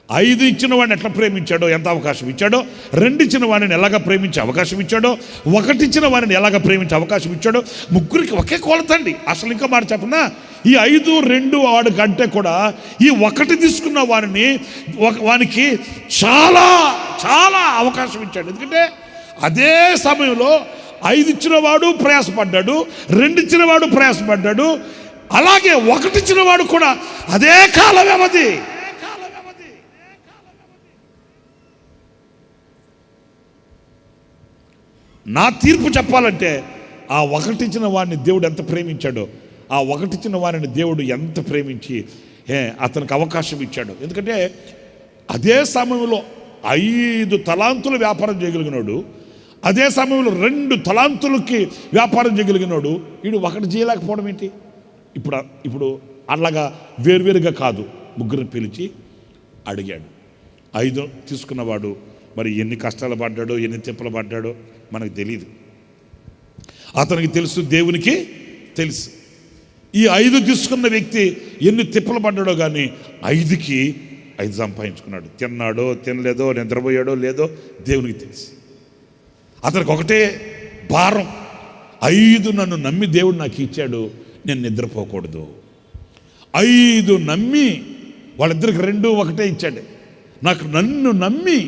Speaker 1: 5 ఇచ్చిన వాడిని ఎట్లా ప్రేమించాడో, ఎంత అవకాశం ఇచ్చాడో, 2 ఇచ్చిన వాడిని ఎలాగ ప్రేమించే అవకాశం ఇచ్చాడో, 1 ఇచ్చిన వాడిని ఎలాగ ప్రేమించే అవకాశం ఇచ్చాడో, ముగ్గురికి ఒకే కొలతండి. అసలు ఇంకా మాట చెప్పనా, ఈ 5, 2 వాడు కంటే కూడా ఈ 1 తీసుకున్న వానికి చాలా చాలా అవకాశం ఇచ్చాడు. ఎందుకంటే అదే సమయంలో 5 ఇచ్చినవాడు ప్రయాసపడ్డాడు, 2 ఇచ్చినవాడు ప్రయాసపడ్డాడు, అలాగే 1 ఇచ్చినవాడు కూడా అదే కాల వ్యవధి. నా తీర్పు చెప్పాలంటే ఆ 1 ఇచ్చిన వాడిని దేవుడు ఎంత ప్రేమించాడో, ఆ 1 ఇచ్చిన వారిని దేవుడు ఎంత ప్రేమించి అతనికి అవకాశం ఇచ్చాడు. ఎందుకంటే అదే సమయంలో 5 తలాంతులు వ్యాపారం చేయగలిగినాడు, అదే సమయంలో 2 తలాంతులకి వ్యాపారం చేయగలిగినాడు. వీడు 1 చేయలేకపోవడం ఏంటి? ఇప్పుడు అలాగా వేరువేరుగా కాదు, ముగ్గురిని పిలిచి అడిగాడు. 5 తీసుకున్నవాడు మరి ఎన్ని కష్టాలు పడ్డాడో, ఎన్ని తిప్పలు పడ్డాడో మనకు తెలియదు. అతనికి తెలుసు, దేవునికి తెలుసు. ఈ 5 తీసుకున్న వ్యక్తి ఎన్ని తిప్పలు పడ్డాడో కానీ 5కి 5 సంపాదించుకున్నాడు. తిన్నాడో తినలేదో, నిద్రపోయాడో లేదో దేవునికి తెలుసు. అతనికి ఒకటే భారం, 5 నన్ను నమ్మి దేవుడు నాకు ఇచ్చాడు, నేను నిద్రపోకూడదు. 5 నమ్మి వాళ్ళిద్దరికి 2 ఒకటే ఇచ్చాడు. నన్ను నమ్మి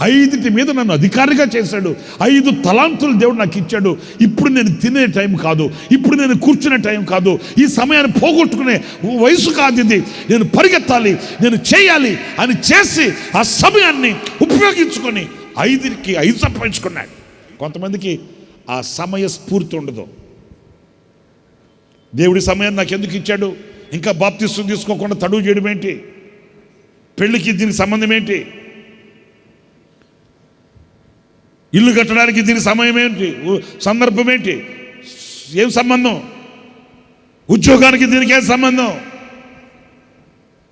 Speaker 1: 5 మీద నన్ను అధికారిగా చేశాడు. 5 తలాంతులు దేవుడు నాకు ఇచ్చాడు. ఇప్పుడు నేను తినే టైం కాదు, ఇప్పుడు నేను కూర్చునే టైం కాదు, ఈ సమయాన్ని పోగొట్టుకునే వయసు కాదు ఇది. నేను పరిగెత్తాలి, నేను చేయాలి అని చేసి ఆ సమయాన్ని ఉపయోగించుకొని 5కి 5 సంపాదించుకున్నాడు. కొంతమందికి ఆ సమయ స్ఫూర్తి ఉండదు. దేవుడి సమయాన్ని నాకు ఎందుకు ఇచ్చాడు, ఇంకా బాప్తిస్మం తీసుకోకుండా తడువు చేయడం ఏంటి, పెళ్ళికి దీనికి సంబంధం ఏంటి, ఇల్లు కట్టడానికి దీనికి సమయం ఏంటి, సందర్భం ఏంటి, ఏం సంబంధం, ఉద్యోగానికి దీనికి ఏం సంబంధం?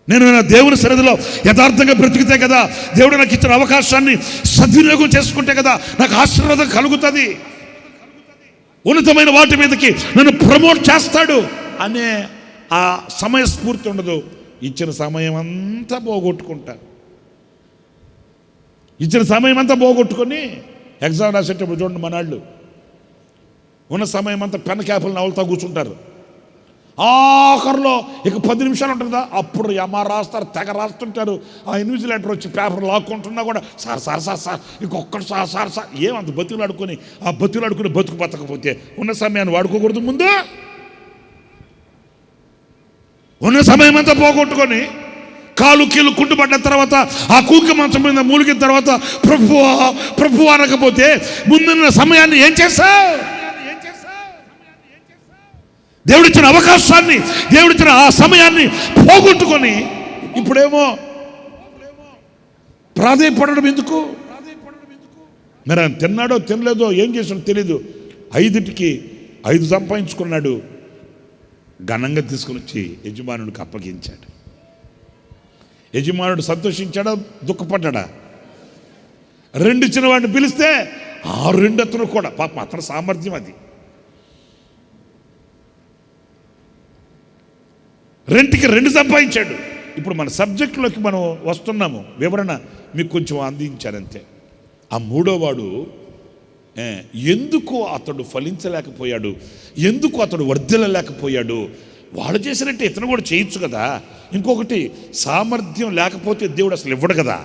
Speaker 1: నేను నా దేవుని సన్నిధిలో యథార్థంగా బ్రతికితే కదా, దేవుడు నాకు ఇచ్చిన అవకాశాన్ని సద్వినియోగం చేసుకుంటే కదా నాకు ఆశీర్వాదం కలుగుతుంది, ఉన్నతమైన వాటి మీదకి నన్ను ప్రమోట్ చేస్తాడు అనే ఆ సమయ స్ఫూర్తి ఉండదు. ఇచ్చిన సమయం అంతా పోగొట్టుకుంటారు. ఇచ్చిన సమయం అంతా పోగొట్టుకొని ఎగ్జామ్ రాసేటప్పుడు చూడండి, మనాళ్ళు ఉన్న సమయం అంతా పెన్ క్యాపులు నవ్వులుతా కూర్చుంటారు. ఆఖరిలో ఇక 10 నిమిషాలు ఉంటుందా, అప్పుడు రాస్తారు, తెగ రాస్తుంటారు. ఆ ఇన్విజిలేటర్ వచ్చి పేపర్ లాక్కుంటున్నా కూడా సార్ ఇంకొక్కటి సార్ ఏమంత బతుకులాడుకొని బతుకు బతకపోతే ఉన్న సమయాన్ని వాడుకోకూడదు. ముందు ఉన్న సమయం అంతా పోగొట్టుకొని కాలు కీలు కుంటుపడ్డ తర్వాత ఆ కూకి మంచం మీద మూలిగిన తర్వాత ప్రభు అనకపోతే ముందున్న సమయాన్ని ఏం చేశావు? దేవుడిచ్చిన అవకాశాన్ని, దేవుడిచ్చిన ఆ సమయాన్ని పోగొట్టుకొని ఇప్పుడేమో ప్రాధేయపడడం ఎందుకు? మరి ఆయన తిన్నాడో తినలేదో ఏం చేసాడో తెలీదు. 5కి 5 సంపాదించుకున్నాడు. ఘనంగా తీసుకుని వచ్చి యజమానుడికి అప్పగించాడు. యజమానుడు సంతోషించాడా, దుఃఖపడ్డా? 2 ఇచ్చిన వాడిని పిలిస్తే ఆ 2 అతను కూడా పాపం అతని సామర్థ్యం అది. 2కి 2 సంపాదించాడు. ఇప్పుడు మన సబ్జెక్టులోకి మనం వస్తున్నాము, వివరణ మీకు కొంచెం అందించారంతే. ఆ 3వ వాడు ఎందుకు అతడు ఫలించలేకపోయాడు, ఎందుకు అతడు వర్ధిల్లలేకపోయాడు? వాడు చేసినట్టే ఇతను కూడా చేయొచ్చు కదా. ఇంకొకటి, సామర్థ్యం లేకపోతే దేవుడు అసలు ఇవ్వడు కదా.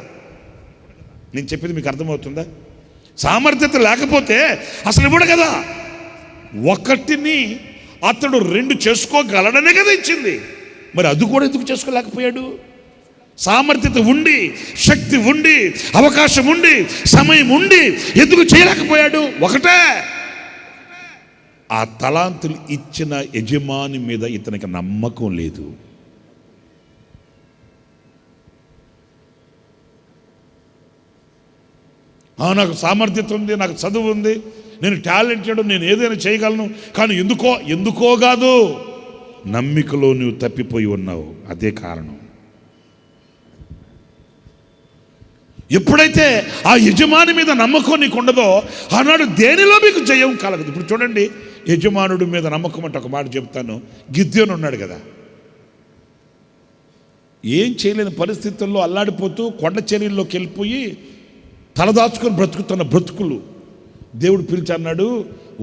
Speaker 1: నేను చెప్పింది మీకు అర్థమవుతుందా? సామర్థ్యత లేకపోతే అసలు ఇవ్వడు కదా. 1ని అతడు 2 చేసుకోగలడనే కదా ఇచ్చింది. మరి అది కూడా ఎందుకు చేసుకోలేకపోయాడు? సామర్థ్యత ఉండి, శక్తి ఉండి, అవకాశం ఉండి, సమయం ఉండి ఎందుకు చేయలేకపోయాడు? ఒకటే, ఆ తలాంతులు ఇచ్చిన యజమాని మీద ఇతనికి నమ్మకం లేదు. నాకు సామర్థ్యత ఉంది, నాకు చదువు ఉంది, నేను టాలెంటెడ్, నేను ఏదైనా చేయగలను, కానీ ఎందుకో కాదు, నమ్మికలో నువ్వు తప్పిపోయి ఉన్నావు. అదే కారణం. ఎప్పుడైతే ఆ యజమాని మీద నమ్మకం నీకు ఉండదో ఆనాడు దేనిలో మీకు జయం కలగదు. ఇప్పుడు చూడండి, యజమానుడి మీద నమ్మకం అంటే ఒక మాట చెప్తాను. గిద్యోను ఉన్నాడు కదా, ఏం చేయలేని పరిస్థితుల్లో అల్లాడిపోతూ కొండ చర్యల్లోకి వెళ్ళిపోయి తలదాచుకొని బ్రతుకుతున్న బ్రతుకులు దేవుడు పిలిచి అన్నాడు,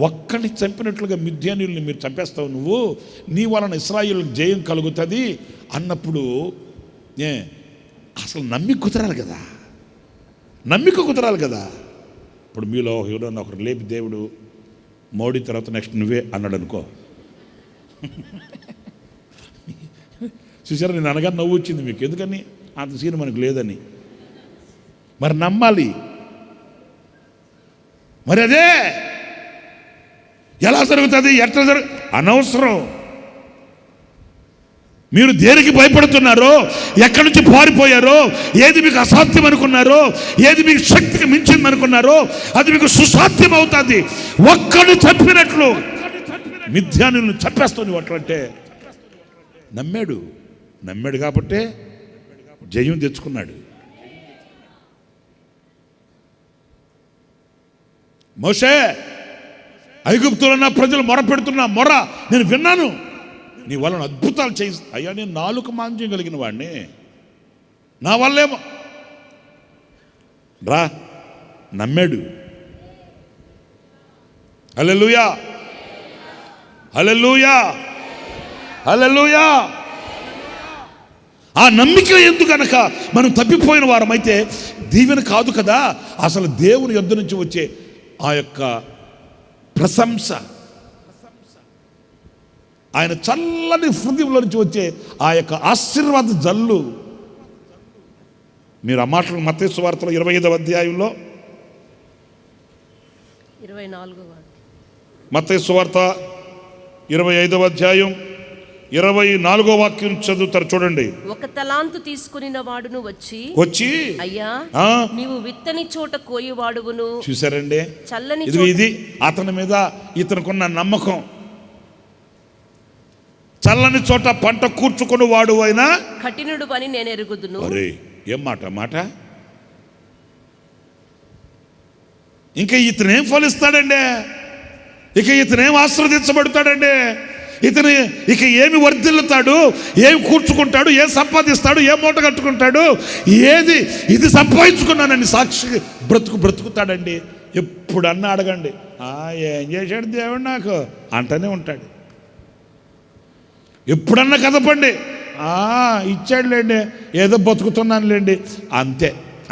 Speaker 1: ఒక్కడిని చంపినట్లుగా మిద్యానీయుల్ని మీరు చంపేస్తావు, నువ్వు నీ వలన ఇశ్రాయేలుకు జయం కలుగుతుంది అన్నప్పుడు అసలు నమ్మిక కుదరాలి కదా. ఇప్పుడు మీలో ఎవరన్నా ఒకరు లేపి దేవుడు మోడీ తర్వాత నెక్స్ట్ నువ్వే అన్నాడు అనుకో, చూసారా నేను అనగా నవ్వు వచ్చింది మీకు, ఎందుకని అంత సీన్ మనకు లేదని. మరి నమ్మాలి. మరి అదే ఎలా జరుగుతుంది, ఎట్లా అనవసరం. మీరు దేనికి భయపడుతున్నారో, ఎక్కడి నుంచి పారిపోయారో, ఏది మీకు అసాధ్యం అనుకున్నారో, ఏది మీకు శక్తికి మించింది అనుకున్నారో అది మీకు సుసాధ్యం అవుతుంది. ఒక్కడు చెప్పినట్లు మిథ్యానులను చంపేస్తుంది. అట్లంటే నమ్మాడు కాబట్టే జయం తెచ్చుకున్నాడు. మోషే, ఐగుప్తులో నా ప్రజలు మొర పెడుతున్నా మొర నేను విన్నాను, నీ వలన అద్భుతాలు చేయి. అయ్యా నేను నాలుక మాంద్యం కలిగిన వాడిని, నా వల్లేమో రా. నమ్మాడు. హల్లెలూయా, హల్లెలూయా, హల్లెలూయా. ఆ నమ్మిక ఎందుకనక మనం తప్పిపోయిన వారమైతే దీవెన కాదు కదా, అసలు దేవుని యొద్ద నుంచి వచ్చే ఆ యొక్క ప్రశంస, ఆయన చల్లని హృదయంలో నుంచి వచ్చే ఆ యొక్క ఆశీర్వాద జల్లు. మీరు ఆ మాటలు మత్తయి సువార్తలో 25వ అధ్యాయంలో
Speaker 2: 24వ
Speaker 1: మత్తయి సువార్త 25వ అధ్యాయం 24వ వాక్యం చదువుతారు చూడండి.
Speaker 2: ఒక తలాంతు తీసుకున్న వాడును వచ్చి అయ్యా నీవు విత్తని చోట కోయువాడువును.
Speaker 1: చూసారండి,
Speaker 2: చల్లని
Speaker 1: ఇది అతని మీద ఇతనుకున్న నమ్మకం. చల్లని చోట పంట కూర్చుకుని వాడు అయినా
Speaker 2: కఠినుడు అని నేను ఎరుగుదును.
Speaker 1: అరే ఏం మాట. ఇంకా ఇతనేం ఫలిస్తాడండి, ఇక ఇతనేం ఆశీర్వదించబడతాడండి, ఇతను ఇక ఏమి వర్ధిల్లుతాడు, ఏమి కూర్చుకుంటాడు, ఏం సంపాదిస్తాడు, ఏం మూట కట్టుకుంటాడు, ఇది సంపాదించుకున్నానని సాక్షి బ్రతుకుతాడండి. ఎప్పుడన్నా అడగండి, ఏం చేశాడు దేవుడు నాకు అంటనే ఉంటాడు. ఎప్పుడన్నా కదపండి, ఇచ్చాడులేండి, ఏదో బతుకుతున్నానులేండి,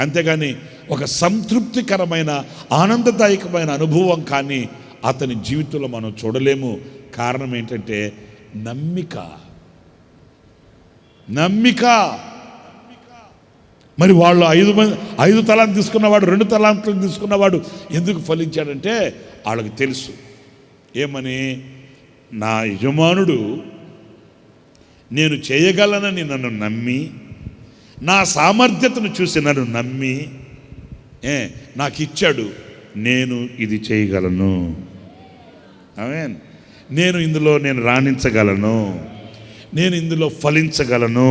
Speaker 1: అంతేగాని ఒక సంతృప్తికరమైన ఆనందదాయకమైన అనుభవం కానీ అతని జీవితంలో మనం చూడలేము. కారణం ఏంటంటే నమ్మిక. మరి వాళ్ళు 5 తలాంతులు తీసుకున్నవాడు, 2 తలాంతులు తీసుకున్నవాడు ఎందుకు ఫలించాడంటే వాళ్ళకి తెలుసు ఏమని, నా యజమానుడు నేను చేయగలనని నన్ను నమ్మి, నా సామర్థ్యతను చూసి నన్ను నమ్మి నాకు ఇచ్చాడు, నేను ఇది చేయగలను. ఆమేన్. ఇందులో నేను రాణించగలను, నేను ఇందులో ఫలించగలను,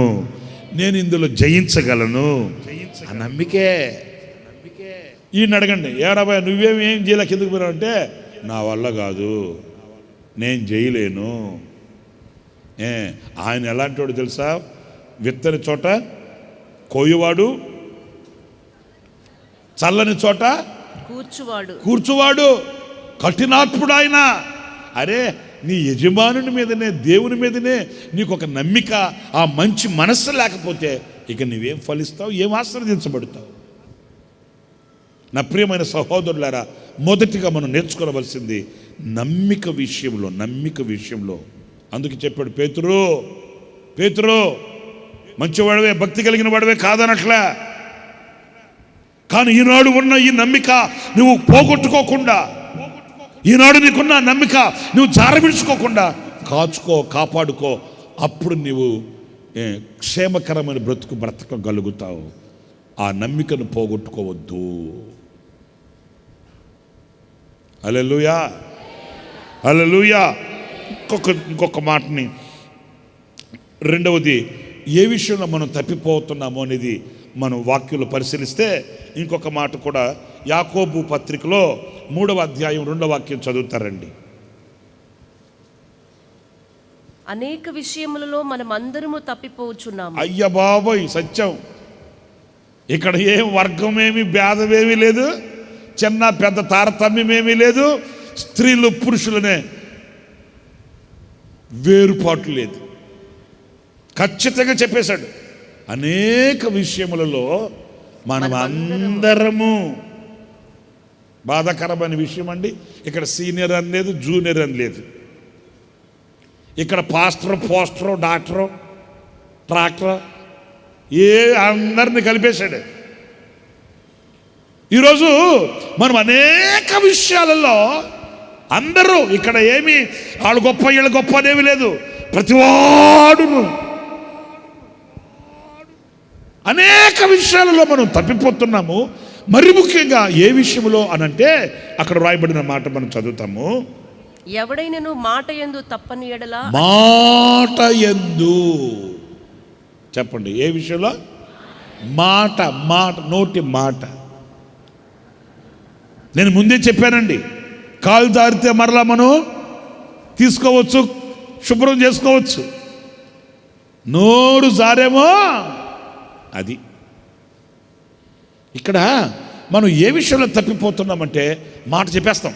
Speaker 1: నేను ఇందులో జయించగలను. ఆ నమ్మికే. ఈయన అడగండి, ఏరాబాయ్ నువ్వేం చేయలేక ఎందుకు పోయావు అంటే, నా వల్ల కాదు, నేను చేయలేను. ఆయన ఎలాంటి వాడు తెలుసా, విత్తని చోట కోయువాడు, చల్లని చోట కూర్చువాడు, కఠినాత్ముడు ఆయన. అరే నీ యజమానుని మీదనే, దేవుని మీదనే నీకు ఒక నమ్మిక, ఆ మంచి మనస్సు లేకపోతే ఇక నువ్వేం ఫలిస్తావు, ఏం ఆశీర్వదించబడతావు? నా ప్రియమైన సహోదరులారా, మొదటిగా మనం నేర్చుకోవలసింది నమ్మిక విషయంలో. అందుకే చెప్పాడు పేతురు మంచివాడవే, భక్తి కలిగిన వాడవే కాదనట్లే, కానీ ఈనాడు ఉన్న ఈ నమ్మిక నువ్వు పోగొట్టుకోకుండా, ఈనాడు నీకున్న నమ్మిక నువ్వు జారవిడుచుకోకుండా కాపాడుకో. అప్పుడు నీవు క్షేమకరమైన బ్రతకగలుగుతావు. ఆ నమ్మికను పోగొట్టుకోవద్దు. హల్లెలూయా, హల్లెలూయా. ఇంకొక మాటని, రెండవది ఏ విషయంలో మనం తప్పిపోతున్నామో అనేది మనం వాక్యంలో పరిశీలిస్తే ఇంకొక మాట కూడా యాకోబు పత్రికలో 3వ అధ్యాయం 2వ వాక్యం చదువుతారండి.
Speaker 2: అనేక విషయములలో మనమందరము తప్పిపోచున్నాము.
Speaker 1: అయ్య బాబోయ్, సత్యం. ఇక్కడ ఏం వర్గమేమి భేదమేమీ లేదు, చిన్న పెద్ద తారతమ్యమేమీ లేదు, స్త్రీలు పురుషులనే వేరుపాటు లేదు. ఖచ్చితంగా చెప్పేశాడు, అనేక విషయములలో మనం అందరము బాధాకరమైన విషయం అండి. ఇక్కడ సీనియర్ అని లేదు, జూనియర్ అని లేదు. ఇక్కడ పాస్టర్, పోస్టరు, డాక్టరు, ట్రాక్టర్ అందరిని కలిపేశాడు. ఈరోజు మనం అనేక విషయాలలో అందరూ ఇక్కడ ఏమి వాళ్ళు గొప్ప వీళ్ళు గొప్ప అనేవి లేదు. ప్రతివాడును అనేక విషయాలలో మనం తప్పిపోతున్నాము. మరి ముఖ్యంగా ఏ విషయంలో అనంటే అక్కడ రాయబడిన మాట మనం చదువుతాము.
Speaker 2: ఎవడైనను మాట యందు తప్పని ఎడల,
Speaker 1: మాట యందు చెప్పండి, ఏ విషయంలో? మాట, నోటి మాట. నేను ముందే చెప్పానండి, కాలు జారితే మరలా మనం తీసుకోవచ్చు, శుభ్రం చేసుకోవచ్చు. నోరు జారేమో అది. ఇక్కడ మనం ఏ విషయంలో తప్పిపోతున్నామంటే మాట చెప్పేస్తాం,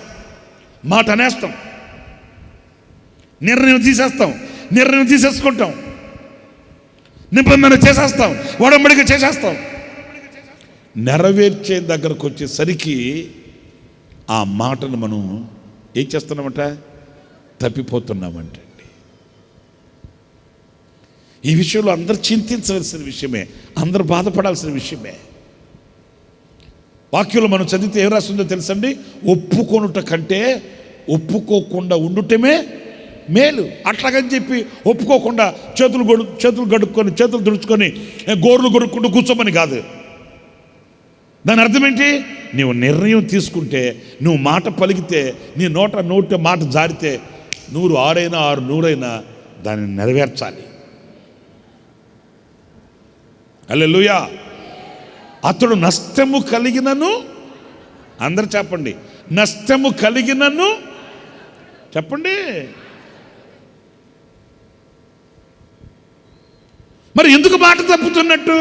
Speaker 1: మాట అనేస్తాం, నిర్ణయం తీసేసుకుంటాం, నిబంధన చేసేస్తాం, ఒడంబడిక చేసేస్తాం. నెరవేర్చే దగ్గరకు వచ్చేసరికి ఆ మాటను మనం ఏం చేస్తున్నామంట? తప్పిపోతున్నామంటే. ఈ విషయంలో అందరూ చింతించవలసిన విషయమే, అందరూ బాధపడాల్సిన విషయమే. వాక్యంలో మనం చదివితే ఏం రాస్తుందో తెలుసండి? ఒప్పుకొనుట కంటే ఒప్పుకోకుండా ఉండుటమే మేలు. అట్లాగని చెప్పి ఒప్పుకోకుండా చేతులు గడుక్కొని చేతులు దుడుచుకొని గోర్లు గొడుక్కుంటూ కూర్చోమని కాదు. దాని అర్థం ఏంటి? నీవు నిర్ణయం తీసుకుంటే, నువ్వు మాట పలికితే, నీ నోట మాట జారితే 100 6 100 దాన్ని నెరవేర్చాలి. హల్లెలూయా. అతడు నష్టము కలిగినను, అందరు చెప్పండి, నష్టము కలిగినను చెప్పండి. మరి ఎందుకు మాట తప్పుతున్నట్టు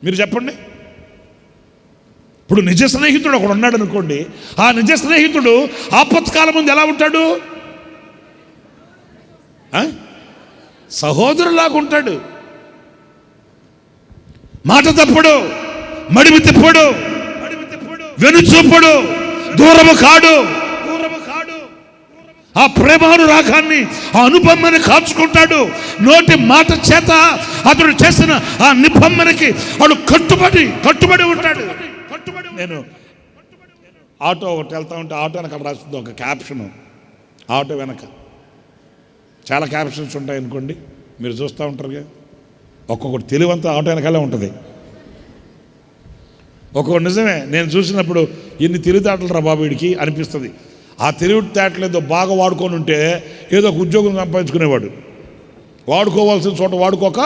Speaker 1: మీరు చెప్పండి. ఇప్పుడు నిజ స్నేహితుడు ఒకడు ఉన్నాడు అనుకోండి, ఆ నిజ స్నేహితుడు ఆపత్కాలం ముందు ఎలా ఉంటాడు? సహోదరులాగా ఉంటాడు. మాట తప్పుడు, మడిమి తిప్పడు, వెనుచూపడు, దూరము కాడు. ఆ ప్రేమానురాగాన్ని, ఆ అనుబంధాన్ని కాచుకుంటాడు. నోటి మాట చేత అతడు చేసిన ఆ నిబంధనకి వాడు కట్టుబడి ఉంటాడు. నేను ఆటో ఒకటి వెళ్తా ఉంటే ఆటో వెనకాల రాస్తుంది ఒక క్యాప్షన్. ఆటో వెనక చాలా క్యాప్షన్స్ ఉంటాయి అనుకోండి, మీరు చూస్తూ ఉంటారుగా. ఒక్కొక్కటి తెలివంతా ఆటో వెనకాలే ఉంటుంది. ఒక్కొక్కటి నిజమే, నేను చూసినప్పుడు ఇన్ని తెలివితేటలు రా బాబు వీడికి అనిపిస్తుంది. ఆ తెలివితేటలు ఏదో బాగా వాడుకొని ఉంటే ఏదో ఒక ఉద్యోగం సంపాదించుకునేవాడు. వాడుకోవాల్సిన చోట వాడుకోక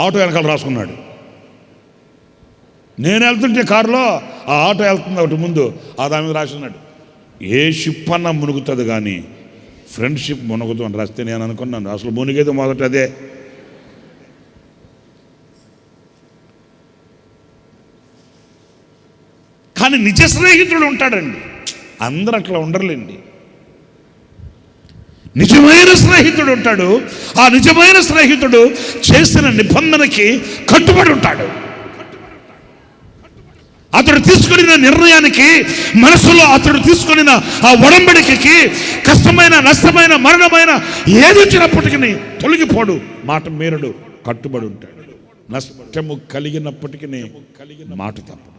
Speaker 1: ఆటో వెనకాల రాసుకున్నాడు. నేను వెళ్తుంటే కారులో ఆ ఆటో వెళ్తుంది ఒకటి ముందు, ఆ దాని మీద రాసుకున్నాడు, ఏ షిప్ అన్నా మునుగుతుంది కానీ ఫ్రెండ్షిప్ మునుగుతూ అని రాస్తే నేను అనుకున్నాను అసలు మునిగేది మొదట అదే. కానీ నిజ స్నేహితుడు ఉంటాడండి. అందరూ అట్లా ఉండరులేండి. నిజమైన స్నేహితుడు ఉంటాడు. ఆ నిజమైన స్నేహితుడు చేసిన నిబంధనకి కట్టుబడి ఉంటాడు. అతడు తీసుకున్న నిర్ణయానికి, మనసులో అతడు తీసుకున్న ఆ ఒడంబడికకి కష్టమైన, నష్టమైన, మరణమైన ఏది వచ్చినప్పటికీ తొలగిపోడు. మాట మీరడు, కట్టుబడి ఉంటాడు. నష్టము కలిగినప్పటికీ మాట తప్పడు.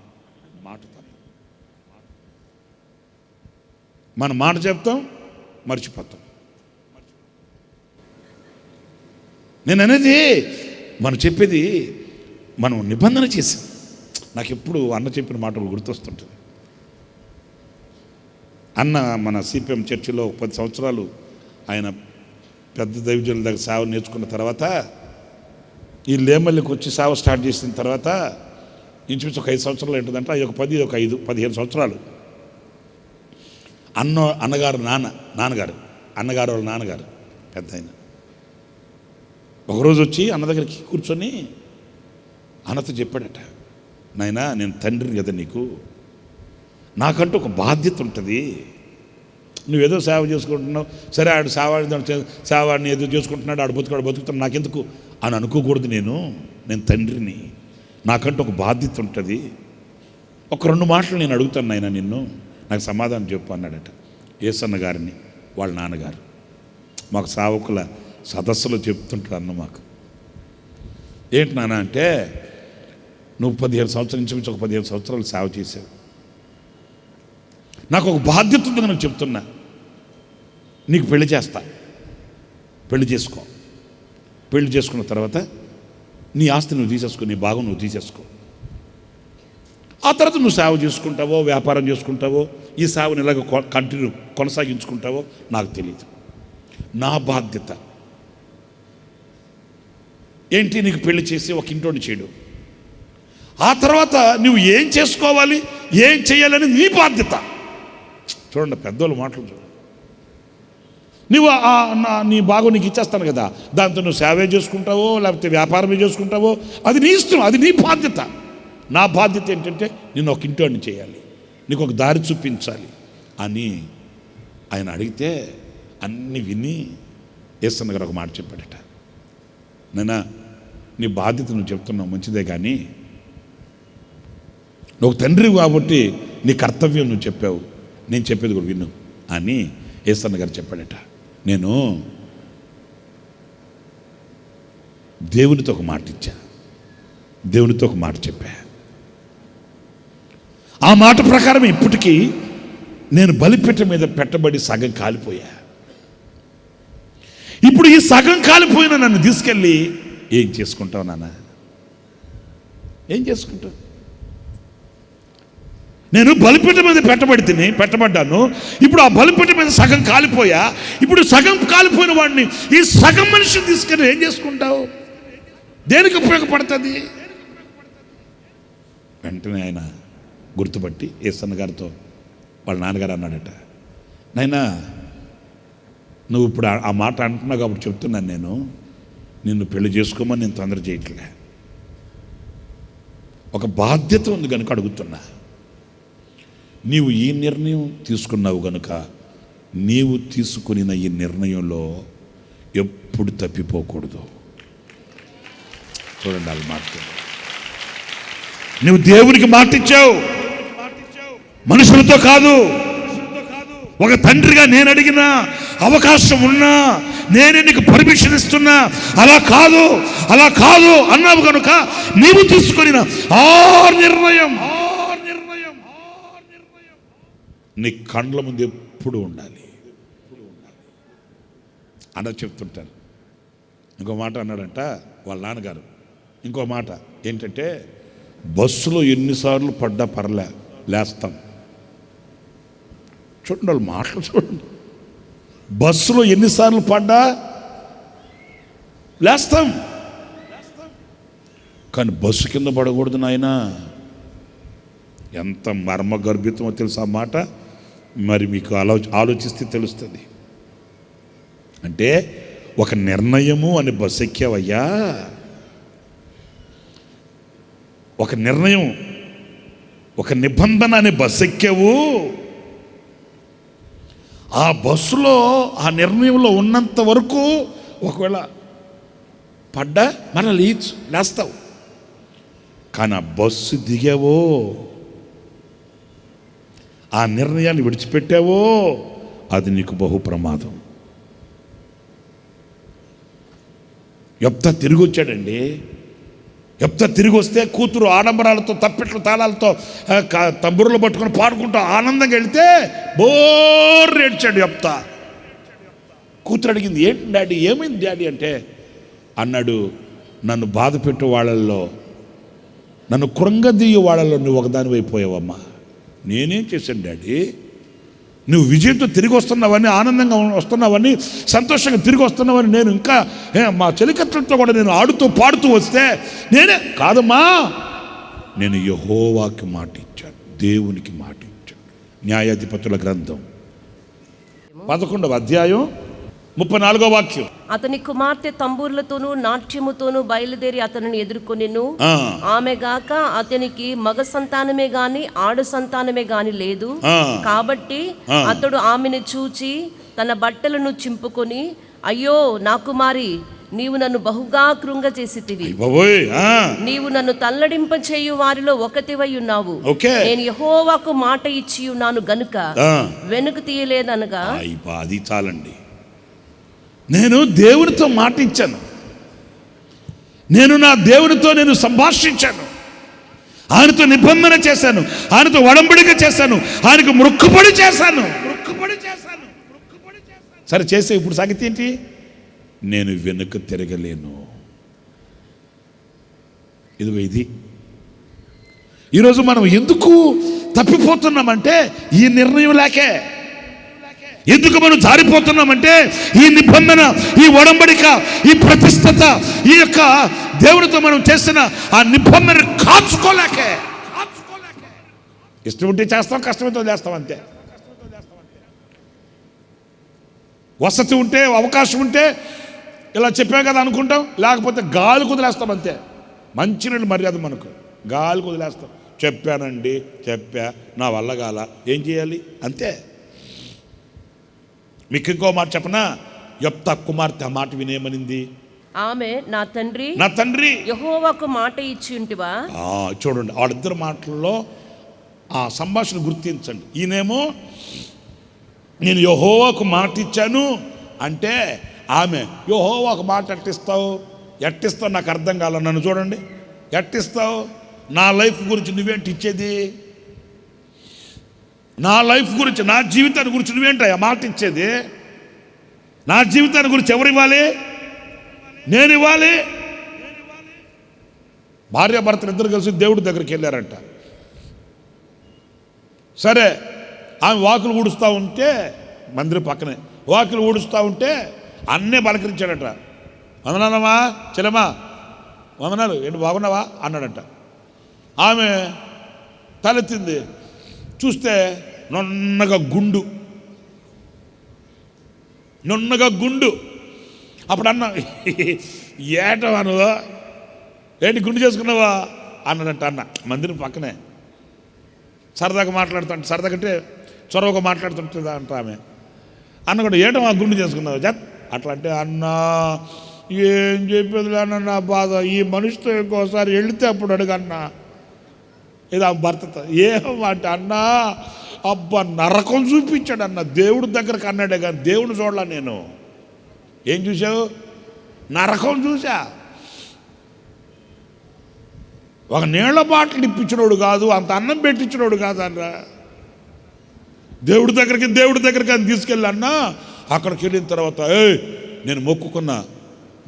Speaker 1: మన మాట చెప్తాం, మర్చిపోతాం. నేను అనేది, మనం చెప్పేది మనం నిబంధన చేసాం. నాకు ఎప్పుడు అన్న చెప్పిన మాట గుర్తొస్తుంటుంది. అన్న మన సిపిఎం చర్చిలో 10 సంవత్సరాలు ఆయన పెద్ద దైవజనుల దగ్గర సేవ నేర్చుకున్న తర్వాత, ఈ లేమల్లికి వచ్చి సేవ స్టార్ట్ చేసిన తర్వాత ఇంచుమించు ఒక 5 సంవత్సరాలు ఏంటంటే, అది ఒక 10, ఒక 5, 15 సంవత్సరాలు అన్నగారు నాన్నగారు వాళ్ళ నాన్నగారు పెద్ద ఆయన ఒకరోజు వచ్చి అన్న దగ్గరికి కూర్చొని అన్నతో చెప్పాడట, నాయనా నేను తండ్రిని కదా నీకు, నాకంటూ ఒక బాధ్యత ఉంటుంది. నువ్వేదో సేవ చేసుకుంటున్నావు, సరే ఆడు సేవాడిని ఏదో చేసుకుంటున్నాడు, ఆడు బతుకుతాడు, నాకెందుకు అని అనుకోకూడదు. నేను తండ్రిని, నాకంటూ ఒక బాధ్యత ఉంటుంది. ఒక 2 మాటలు నేను అడుగుతాను నాయన నిన్ను, నాకు సమాధానం చెప్పు అన్నాడట యేసన్న గారిని వాళ్ళ నాన్నగారు. మాకు సేవకుల సదస్సులో చెప్తుంటారు అన్న మాకు. ఏంటి నాన్న అంటే, నువ్వు 15 సంవత్సరాల నుంచి ఒక 15 సంవత్సరాలు సేవ చేసావు, నాకు ఒక బాధ్యత ఉందని నేను చెప్తున్నా. నీకు పెళ్లి చేస్తా, పెళ్లి చేసుకో, పెళ్లి చేసుకున్న తర్వాత నీ ఆస్తి నువ్వు తీసేసుకో, నీ భాగం నువ్వు తీసేసుకో. ఆ తర్వాత నువ్వు సేవ చేసుకుంటావో వ్యాపారం చేసుకుంటావో ఈ సేవను ఇలాగ కంటిన్యూ కొనసాగించుకుంటావో నాకు తెలియదు. నా బాధ్యత ఏంటి, నీకు పెళ్లి చేసి ఒక ఇంటోని చేయడు. ఆ తర్వాత నువ్వు ఏం చేసుకోవాలి, ఏం చేయాలని నీ బాధ్యత. చూడండి పెద్దోళ్ళు మాటలు చూడండి. నువ్వు నీ భాగం నీకు ఇచ్చేస్తాను కదా, దాంతో నువ్వు సేవే చేసుకుంటావో లేకపోతే వ్యాపారమే చేసుకుంటావో అది నీ ఇష్టం, అది నీ బాధ్యత. నా బాధ్యత ఏంటంటే నిన్ను ఒక ఇంటోని చేయాలి, నీకు ఒక దారి చూపించాలి అని ఆయన అడిగితే అన్నీ విని యేసన్న గారు ఒక మాట చెప్పాడట, నాయనా నీ బాధ్యత నువ్వు చెప్తున్నావు మంచిదే, కానీ నువ్వు తండ్రి కాబట్టి నీ కర్తవ్యం నువ్వు చెప్పావు, నేను చెప్పేది కూడా విను అని యేసన్న గారు చెప్పాడట. నేను దేవునితో ఒక మాట ఇచ్చా, దేవునితో ఒక మాట చెప్పా. ఆ మాట ప్రకారం ఇప్పటికీ నేను బలిపీఠం మీద పెట్టబడి సగం కాలిపోయా. ఇప్పుడు ఈ సగం కాలిపోయిన నన్ను తీసుకెళ్ళి ఏం చేసుకుంటావు నాన్న, ఏం చేసుకుంటావు? నేను బలిపీఠం మీద పెట్టబడ్డాను. ఇప్పుడు ఆ బలిపీఠం మీద సగం కాలిపోయా. ఇప్పుడు సగం కాలిపోయిన వాడిని, ఈ సగం మనిషిని తీసుకెళ్ళి ఏం చేసుకుంటావు, దేనికి ఉపయోగపడుతుంది? వెంటనే ఆయన గుర్తుపట్టి యేసన్న గారితో వాళ్ళ నాన్నగారు అన్నాడట, నాయనా నువ్వు ఇప్పుడు ఆ మాట అంటున్నావు కాబట్టి చెప్తున్నాను, నిన్ను పెళ్లి చేసుకోమని నేను తొందర చేయట్లే, ఒక బాధ్యత ఉంది కనుక అడుగుతున్నా. నీవు ఈ నిర్ణయం తీసుకున్నావు కనుక నీవు తీసుకున్న ఈ నిర్ణయంలో ఎప్పుడు తప్పిపోకూడదు. చూడండి వాళ్ళు మాట, నువ్వు దేవునికి మాటిచ్చావు, మనుషులతో కాదు. ఒక తండ్రిగా నేను అడిగిన అవకాశం ఉన్నా, నేనే నీకు పర్మిషన్ ఇస్తున్నా, అలా కాదు అన్నావు కనుక నీవు తీసుకున్న ఆ నిర్ణయం నీ కండ్ల ముందు ఎప్పుడు ఉండాలి అన్న చెప్తుంటారు. ఇంకో మాట అన్నాడంట వాళ్ళ నాన్నగారు, ఇంకో మాట ఏంటంటే, బస్సులో ఎన్నిసార్లు పడ్డా పర్లే లేస్తాం. చూడండి వాళ్ళు మాటలు చూడండి, బస్సులో ఎన్నిసార్లు పడ్డా లేస్తాం, కానీ బస్సు కింద పడకూడదు నాయనా. ఎంత మర్మగర్భితమో తెలుసు ఆ మాట, మరి మీకు ఆలోచిస్తే తెలుస్తుంది. అంటే ఒక నిర్ణయము అని బస్సు ఎక్కావయ్యా, ఒక నిర్ణయం, ఒక నిబంధన అనే బస్సు ఎక్కావు. ఆ బస్సులో ఆ నిర్ణయంలో ఉన్నంత వరకు ఒకవేళ పడ్డా మన లేస్తావు, కానీ ఆ బస్సు దిగావో, ఆ నిర్ణయాన్ని విడిచిపెట్టావో అది నీకు బహు ప్రమాదం. యెఫ్తా తిరిగి వచ్చాడండి. యెఫ్తా తిరిగి వస్తే కూతురు ఆడంబరాలతో తప్పెట్లు తాళాలతో తంబురులు పట్టుకొని పాడుకుంటూ ఆనందంగా వెళ్తే బోర్ ఏడ్చాడు యెఫ్తా. కూతురు అడిగింది, ఏంటి డాడీ, ఏమైంది డాడీ అంటే, అన్నాడు, నన్ను బాధ పెట్టే వాళ్ళల్లో, నన్ను కృంగదీయ వాళ్ళల్లో నువ్వు ఒకదాని అయిపోయావమ్మా. నేనేం చేశాను డాడీ, నువ్వు విజయంతో తిరిగి వస్తున్నావని, ఆనందంగా వస్తున్నావని, సంతోషంగా తిరిగి వస్తున్నావని నేను ఇంకా మా చెలికత్తలతో కూడా నేను ఆడుతూ పాడుతూ వస్తే నేనే కాదమ్మా, నేను యెహోవాకి మాట ఇచ్చాను, దేవునికి మాట ఇచ్చాను. న్యాయాధిపతుల గ్రంథం 11వ అధ్యాయం 34వ వాక్యం.
Speaker 2: అతని కుమార్తె తంబూర్లతోనూ నాట్యముతోనూ బయలుదేరి అతనిని ఎదుర్కొనెను. ఆమె గాక అతనికి మగ సంతానమే గాని ఆడు సంతానమే గాని లేదు. కాబట్టి అతడు ఆమెను చూచి తన బట్టలను చింపుకొని, అయ్యో నా కుమారి, నీవు నన్ను బహుగా కృంగజేసితివి.
Speaker 1: బాబోయ్,
Speaker 2: నీవు నన్ను తల్లడింప చేయు వారిలో ఒకటివై ఉన్నావు.
Speaker 1: ఓకే.
Speaker 2: నేను యెహోవాకు మాట ఇచ్చి ఉన్నాను గనుక వెనుక తీయలేదనగా.
Speaker 1: అది చాలండి. నేను దేవునితో మాట ఇచ్చాను, నేను నా దేవునితో నేను సంభాషించాను, ఆయనతో నిబంధన చేశాను, ఆయనతో ఒడంబడిక చేశాను, ఆయనకు మొక్కుబడి చేశాను. సరే చేసే ఇప్పుడు సంగతి ఏంటి? నేను వెనుక తిరగలేను. ఇదిగో ఇది ఈరోజు మనం ఎందుకు తప్పిపోతున్నామంటే ఈ నిర్ణయం లేకే. ఎందుకు మనం జారిపోతున్నామంటే ఈ నిబంధన, ఈ ఒడంబడిక, ఈ ప్రతిష్టత, ఈ యొక్క దేవునితో మనం చేసిన ఆ నిబంధన కాచుకోలేకే. ఇష్టం ఉంటే చేస్తాం, కష్టమైతే చేస్తాం, అంతే. వసతి ఉంటే, అవకాశం ఉంటే ఇలా చెప్పాం కదా అనుకుంటాం, లేకపోతే గాలి కుదిలేస్తాం, అంతే. మంచినీళ్ళు మర్యాద మనకు, గాలి కుదిలేస్తాం. చెప్పానండి, చెప్పా, నా వల్ల కాల, ఏం చేయాలి, అంతే. మీకు ఇంకో మాట చెప్పనా? యెఫ్తా కుమార్తె ఆ మాట వినేమనింది.
Speaker 2: ఆమె నా తండ్రి యెహోవాకు మాట ఇచ్చి ఉంటివా.
Speaker 1: చూడండి, వాళ్ళిద్దరు మాటల్లో ఆ సంభాషణ గుర్తించండి. ఈయనేమో నేను యెహోవాకు మాట ఇచ్చాను అంటే, ఆమె యెహోవాకు మాట ఎట్టిస్తావు నాకు అర్థం కాల. నన్ను చూడండి, ఎట్టిస్తావు? నా లైఫ్ గురించి నువ్వేంటి ఇచ్చేది? నా లైఫ్ గురించి, నా జీవితాన్ని గురించి నువ్వేంటి ఆ మాట ఇచ్చేది? నా జీవితాన్ని గురించి ఎవరు ఇవ్వాలి? నేను ఇవ్వాలి. భార్యాభర్తలు ఇద్దరు కలిసి దేవుడి దగ్గరికి వెళ్ళారంట. సరే, ఆమె వాకులు ఊడుస్తూ ఉంటే, మందిరం పక్కనే వాకులు ఊడుస్తూ ఉంటే అన్నే పలకరించాడట. వందనాలమ్మా, చెల్లెమ్మా, వందనాలు, ఏంటి బాగున్నావా అన్నాడట. ఆమె తలెత్తింది, చూస్తే నున్నగా గుండు. అప్పుడు అన్న, ఏటవా నువ్వు, ఏంటి గుండు చేసుకున్నావా అన్నాడంట. అన్న మందిరం పక్కనే సరదాగా మాట్లాడుతుంటే, సరదాకంటే చొరవగా మాట్లాడుతుంటుందా అంట ఆమె. అన్న కూడా ఏటవా గుండు చేసుకున్నావు అట్లా అంటే, అన్న ఏం చెప్పేది అన్న, నా బాధ, ఈ మనిషితో ఇంకోసారి వెళితే అప్పుడు అడుగన్నా. ఇది ఆ భర్తతో ఏమంటే, అన్నా అబ్బా నరకం చూపించాడు అన్న. దేవుడి దగ్గరకు అన్నాడే కానీ దేవుడు చూడలా నేను. ఏం చూసావు? నరకం చూసా. ఒక నీళ్ల బాటలు ఇప్పించినోడు కాదు, అంత అన్నం పెట్టించినోడు కాదు అన్న. దేవుడి దగ్గరికి అని తీసుకెళ్ళన్నా. అక్కడికి వెళ్ళిన తర్వాత, నేను మొక్కుకున్నా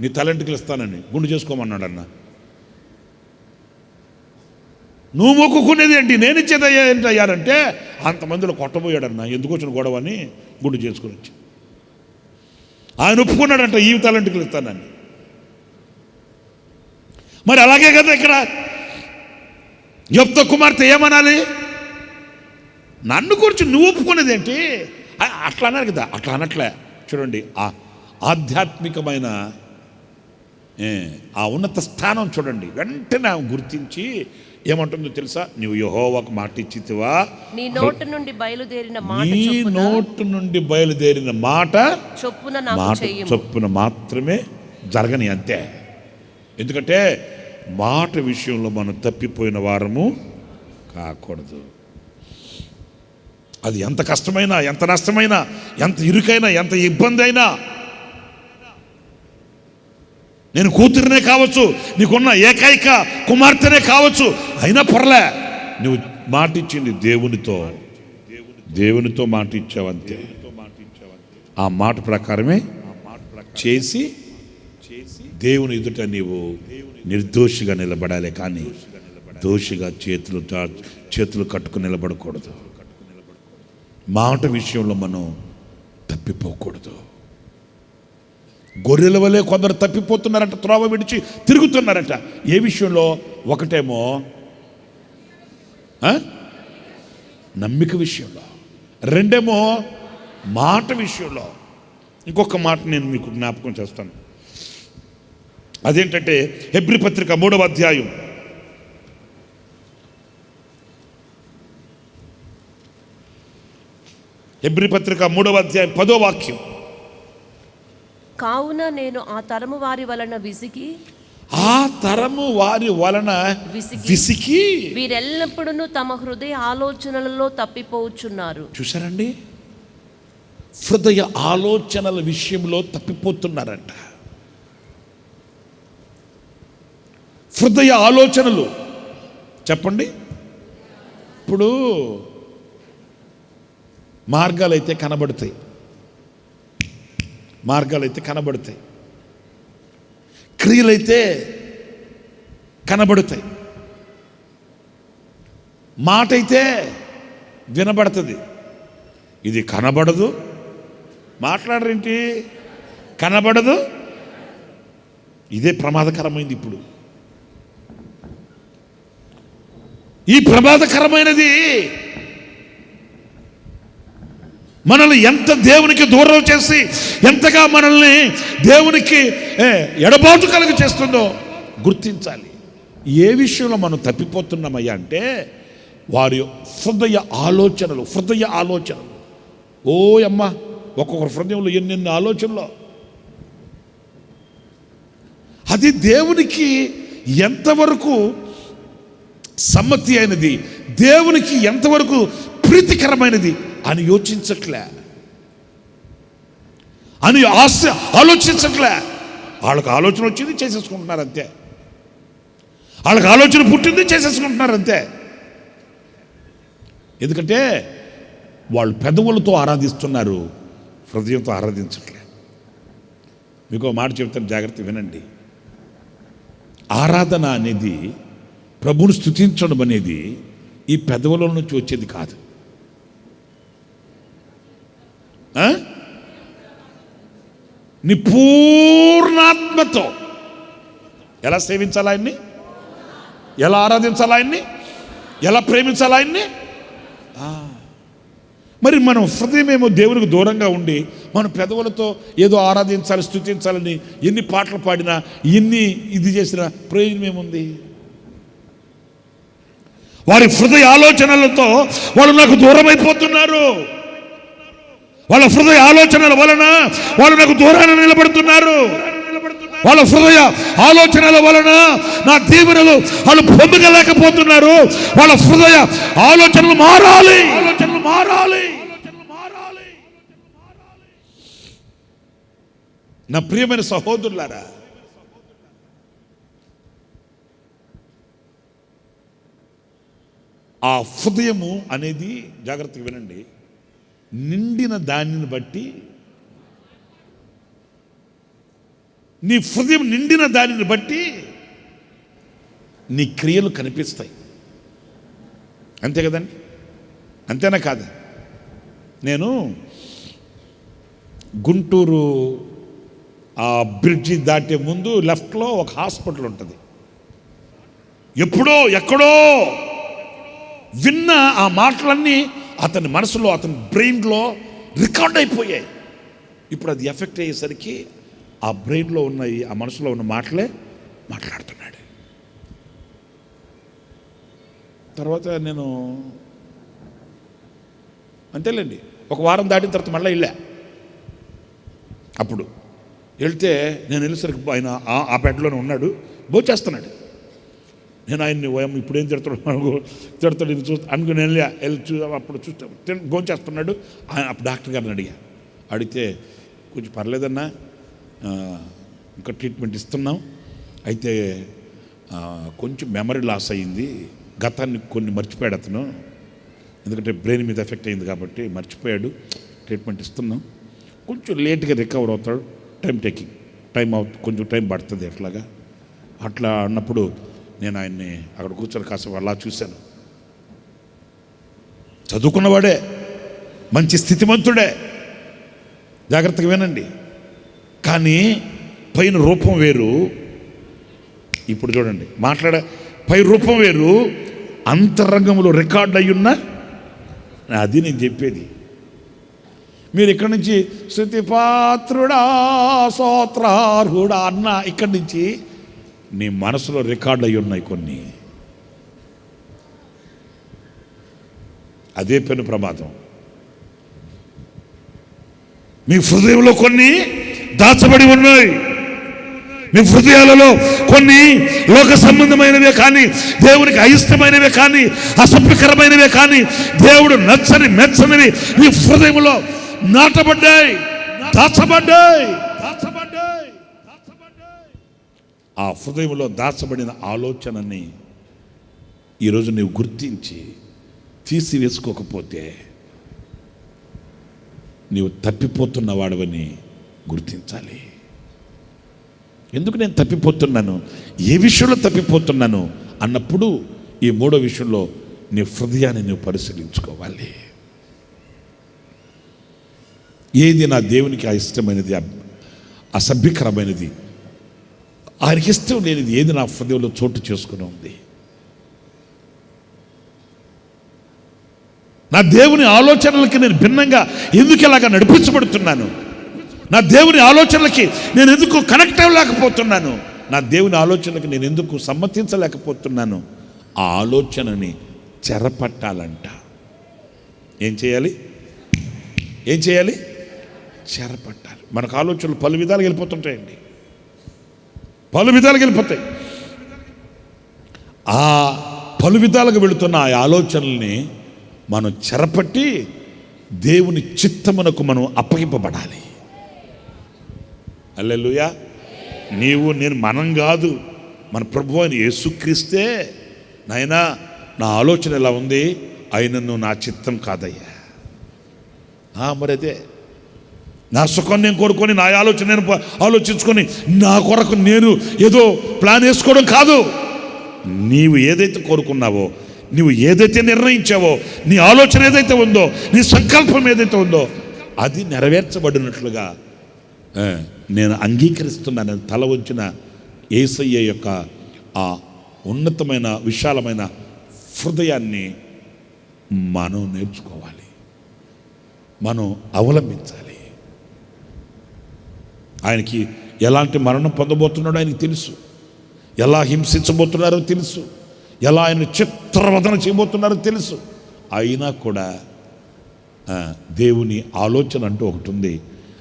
Speaker 1: నీ తలంటికి ఇస్తానని, గుండు చేసుకోమన్నాడు అన్న. నువ్వు మొక్కుకునేది ఏంటి, నేను ఇచ్చేది ఏంటి అయ్యారంటే, అంతమందిలో కొట్టబోయాడన్న. ఎందుకు వచ్చిన గొడవ అని గుండు చేసుకుని వచ్చి ఆయన ఒప్పుకున్నాడంట, ఈ తలంటికి ఇస్తానని. మరి అలాగే కదా ఇక్కడ యెఫ్తా కుమార్తె ఏమనాలి? నన్ను గురించి నువ్వు ఒప్పుకునేది ఏంటి అట్లా అన్నారు కదా. అట్లా అనట్లే. చూడండి, ఆ ఆధ్యాత్మికమైన ఆ ఉన్నత స్థానం చూడండి. వెంటనే గుర్తించి ఏమంటుందో తెలుసా? నువ్వు యెహోవాకు మాట ఇచ్చితివా,
Speaker 2: నీ నోటి నుండి బయలుదేరిన మాట చొప్పున మాత్రమే జరగని, అంతే. ఎందుకంటే మాట విషయంలో మనం తప్పిపోయిన వారము కాకూడదు. అది ఎంత కష్టమైనా, ఎంత నష్టమైనా, ఎంత ఇరుకైనా, ఎంత ఇబ్బంది అయినా, నేను కూతురినే కావచ్చు, నీకున్న ఏకైక కుమార్తెనే కావచ్చు, అయినా పర్లే, నువ్వు మాట ఇచ్చింది దేవునితో మాట ఇచ్చావంతే. ఆ మాట ప్రకారమే చేసి దేవుని ఎదుట నీవు నిర్దోషిగా నిలబడాలి, కానీ దోషిగా చేతులు కట్టుకుని నిలబడకూడదు. మాట విషయంలో మనం తప్పిపోకూడదు. గొర్రెల వలె కొందరు తప్పిపోతున్నారట, త్రోవ విడిచి తిరుగుతున్నారట. ఏ విషయంలో? ఒకటేమో నమ్మిక విషయంలో, రెండేమో మాట విషయంలో. ఇంకొక మాట నేను మీకు జ్ఞాపకం చేస్తాను. అదేంటంటే హెబ్రీ పత్రిక 3వ అధ్యాయం 10వ వాక్యం. కావున నేను ఆ తరము వారి వలన విసిగి
Speaker 1: ఆ తరము వారి వలన విసికి
Speaker 2: వీరెల్లప్పుడూ తమ హృదయ ఆలోచనలలో తప్పిపోవచ్చున్నారు.
Speaker 1: చూసారండి, హృదయ ఆలోచనల విషయంలో తప్పిపోతున్నారంట. హృదయ ఆలోచనలు చెప్పండి. ఇప్పుడు మార్గాలైతే కనబడతాయి, క్రియలైతే కనబడతాయి, మాట అయితే వినబడుతుంది. ఇది కనబడదు, మాట్లాడరేంటి, కనబడదు. ఇదే ప్రమాదకరమైంది. ఇప్పుడు ఈ ప్రమాదకరమైనది మనల్ని ఎంత దేవునికి దూరం చేసి, ఎంతగా మనల్ని దేవునికి ఎడబాటు కలుగ చేస్తుందో గుర్తించాలి. ఏ విషయంలో మనం తప్పిపోతున్నామయ్యా అంటే వారి హృదయ ఆలోచనలు. ఓ అమ్మ, ఒక్కొక్కరు హృదయంలో ఎన్నెన్ని ఆలోచనలు. అది దేవునికి ఎంతవరకు సమ్మతి అయినది, దేవునికి ఎంతవరకు ప్రీతికరమైనది అని యోచించట్లే, అని ఆలోచించట్లే. వాళ్ళకి ఆలోచన వచ్చింది చేసేసుకుంటున్నారు అంతే, వాళ్ళకి ఆలోచన పుట్టింది చేసేసుకుంటున్నారు అంతే. ఎందుకంటే వాళ్ళు పెదవులతో ఆరాధిస్తున్నారు, హృదయంతో ఆరాధించట్లే. మీకు మాట చెప్తాను, జాగ్రత్త వినండి. ఆరాధన అనేది, ప్రభువును స్తుతించడం అనేది ఈ పెదవుల నుంచి వచ్చేది కాదు. నీ పూర్ణాత్మతో ఎలా సేవించాలి ఆయన్ని, ఎలా ఆరాధించాలి ఆయన్ని, ఎలా ప్రేమించాలి ఆయన్ని. మరి మనం హృదయమేమో దేవునికి దూరంగా ఉండి మన పెదవులతో ఏదో ఆరాధించాలి, స్తుతించాలని ఎన్ని పాటలు పాడినా, ఎన్ని ఇది చేసినా ప్రయోజనం ఏముంది? వారి హృదయ ఆలోచనలతో వాళ్ళు నాకు దూరం అయిపోతున్నారు. వాళ్ళ హృదయ ఆలోచనల వలన వాళ్ళు నాకు దూరాన నిలబడుతున్నారు. వాళ్ళ హృదయ ఆలోచనల వలన నా దీవెనలు వాళ్ళు పొందలేకపోతున్నారు. వాళ్ళ హృదయ ఆలోచనలు మారాలి. నా ప్రియమైన సహోదరులారా, ఆ హృదయము అనేది, జాగ్రత్తగా వినండి, నిండిన దానిని బట్టి, నీ హృదయం నిండిన దానిని బట్టి నీ క్రియలు కనిపిస్తాయి. అంతే కదండి? అంతేనా కాదా? నేను గుంటూరు ఆ బ్రిడ్జి దాటే ముందు లెఫ్ట్లో ఒక హాస్పిటల్ ఉంటుంది. ఎక్కడో విన్న ఆ మాటలన్నీ అతని మనసులో, అతని బ్రెయిన్లో రికార్డ్ అయిపోయాయి. ఇప్పుడు అది ఎఫెక్ట్ అయ్యేసరికి ఆ బ్రెయిన్లో ఉన్నాయి, ఆ మనసులో ఉన్న మాటలే మాట్లాడుతున్నాడు. తర్వాత నేను అంతేలేండి, ఒక వారం దాటిన తర్వాత మళ్ళీ వెళ్ళా. అప్పుడు వెళ్తే నేను వెళ్ళేసరికి ఆయన ఆ బెడ్లోనే ఉన్నాడు, భోంచేస్తున్నాడు. నేను ఆయన్ని ఇప్పుడేం తిడతాడు ఇది చూస్తా అనుకుని వెళ్ళి అప్పుడు చూస్తే భోంచేస్తున్నాడు. అప్పుడు డాక్టర్ గారిని అడిగితే కొంచెం పర్లేదన్నా, ఇంకా ట్రీట్మెంట్ ఇస్తున్నాం, అయితే కొంచెం మెమరీ లాస్ అయ్యింది, గతాన్ని కొన్ని మర్చిపోయాడు అతను, ఎందుకంటే బ్రెయిన్ మీద ఎఫెక్ట్ అయింది కాబట్టి మర్చిపోయాడు, ట్రీట్మెంట్ ఇస్తున్నాం, కొంచెం లేట్గా రికవర్ అవుతాడు, కొంచెం టైం పడుతుంది అట్లా అన్నప్పుడు నేను ఆయన్ని అక్కడ కూర్చొని కాసేపు అలా చూశాను. చదువుకున్నవాడే, మంచి స్థితిమంతుడే, జాగ్రత్తగా వినండి. కానీ పైన రూపం వేరు. ఇప్పుడు చూడండి, పై రూపం వేరు, అంతరంగంలో రికార్డ్ అయ్యున్న అది నేను చెప్పేది. మీరు ఇక్కడి నుంచి స్తుతిపాత్రుడా స్తోత్రార్హుడా అన్న ఇక్కడి నుంచి నీ మనసులో రికార్డ్ అయి ఉన్నాయి కొన్ని. అదే పెను ప్రమాదం. మీ హృదయంలో కొన్ని దాచబడి ఉన్నాయి. మీ హృదయాలలో కొన్ని లోక సంబంధమైనవే కానీ, దేవునికి అయిష్టమైనవే కానీ, అసభ్యకరమైనవే కానీ, దేవుడు నచ్చని మెచ్చనివి నీ హృదయంలో నాటబడ్డాయి, దాచబడ్డాయి. ఆ హృదయంలో దాచబడిన ఆలోచనని ఈరోజు నీవు గుర్తించి తీసివేసుకోకపోతే నీవు తప్పిపోతున్న వాడవని గుర్తించాలి. ఎందుకు నేను తప్పిపోతున్నాను, ఏ విషయంలో తప్పిపోతున్నాను అన్నప్పుడు ఈ మూడో విషయంలో నీ హృదయాన్ని నువ్వు పరిశీలించుకోవాలి. ఏది నా దేవునికి ఇష్టమైనది, అసభ్యకరమైనది, ఆయనకి ఇష్టం లేనిది ఏది నా హృదయంలో చోటు చేసుకుని ఉంది? నా దేవుని ఆలోచనలకి నేను భిన్నంగా ఎందుకు ఇలాగా నడిపించబడుతున్నాను? నా దేవుని ఆలోచనలకి నేను ఎందుకు కనెక్ట్ అవ్వలేకపోతున్నాను? నా దేవుని ఆలోచనలకి నేను ఎందుకు సమ్మతించలేకపోతున్నాను? ఆ ఆలోచనని చెరపట్టాలంట. ఏం చేయాలి? చెరపట్టాలి. మనకు ఆలోచనలు పలు విధాలుగా వెళ్ళిపోతుంటాయండి, పలు విధాలుగా వెళ్ళిపోతాయి. ఆ పలు విధాలుగా వెళుతున్న ఆ ఆలోచనల్ని మనం చెరపట్టి దేవుని చిత్తమునకు మనం అప్పగింపబడాలి. హల్లెలూయా. నీవు నేను మనం కాదు, మన ప్రభువు అయిన యేసుక్రీస్తే, నాయనా నా ఆలోచన ఎలా ఉంది, అయినను నా చిత్తం కాదయ్యా. మరి అదే నా సుఖం నేను కోరుకొని, నా ఆలోచన నేను ఆలోచించుకొని, నా కొరకు నేను ఏదో ప్లాన్ వేసుకోవడం కాదు. నీవు ఏదైతే కోరుకున్నావో, నీవు ఏదైతే నిర్ణయించావో, నీ ఆలోచన ఏదైతే ఉందో, నీ సంకల్పం ఏదైతే ఉందో, అది నెరవేర్చబడినట్లుగా నేను అంగీకరిస్తున్నాను. తల వంచిన యేసయ్య యొక్క ఆ ఉన్నతమైన విశాలమైన హృదయాన్ని మనం నేర్చుకోవాలి, మనం అవలంబించాలి. ఆయనకి ఎలాంటి మరణం పొందబోతున్నాడో ఆయనకి తెలుసు, ఎలా హింసించబోతున్నారో తెలుసు, ఎలా ఆయన చిత్రవదన చేయబోతున్నారో తెలుసు. అయినా కూడా దేవుని ఆలోచన అంటూ ఒకటి ఉంది,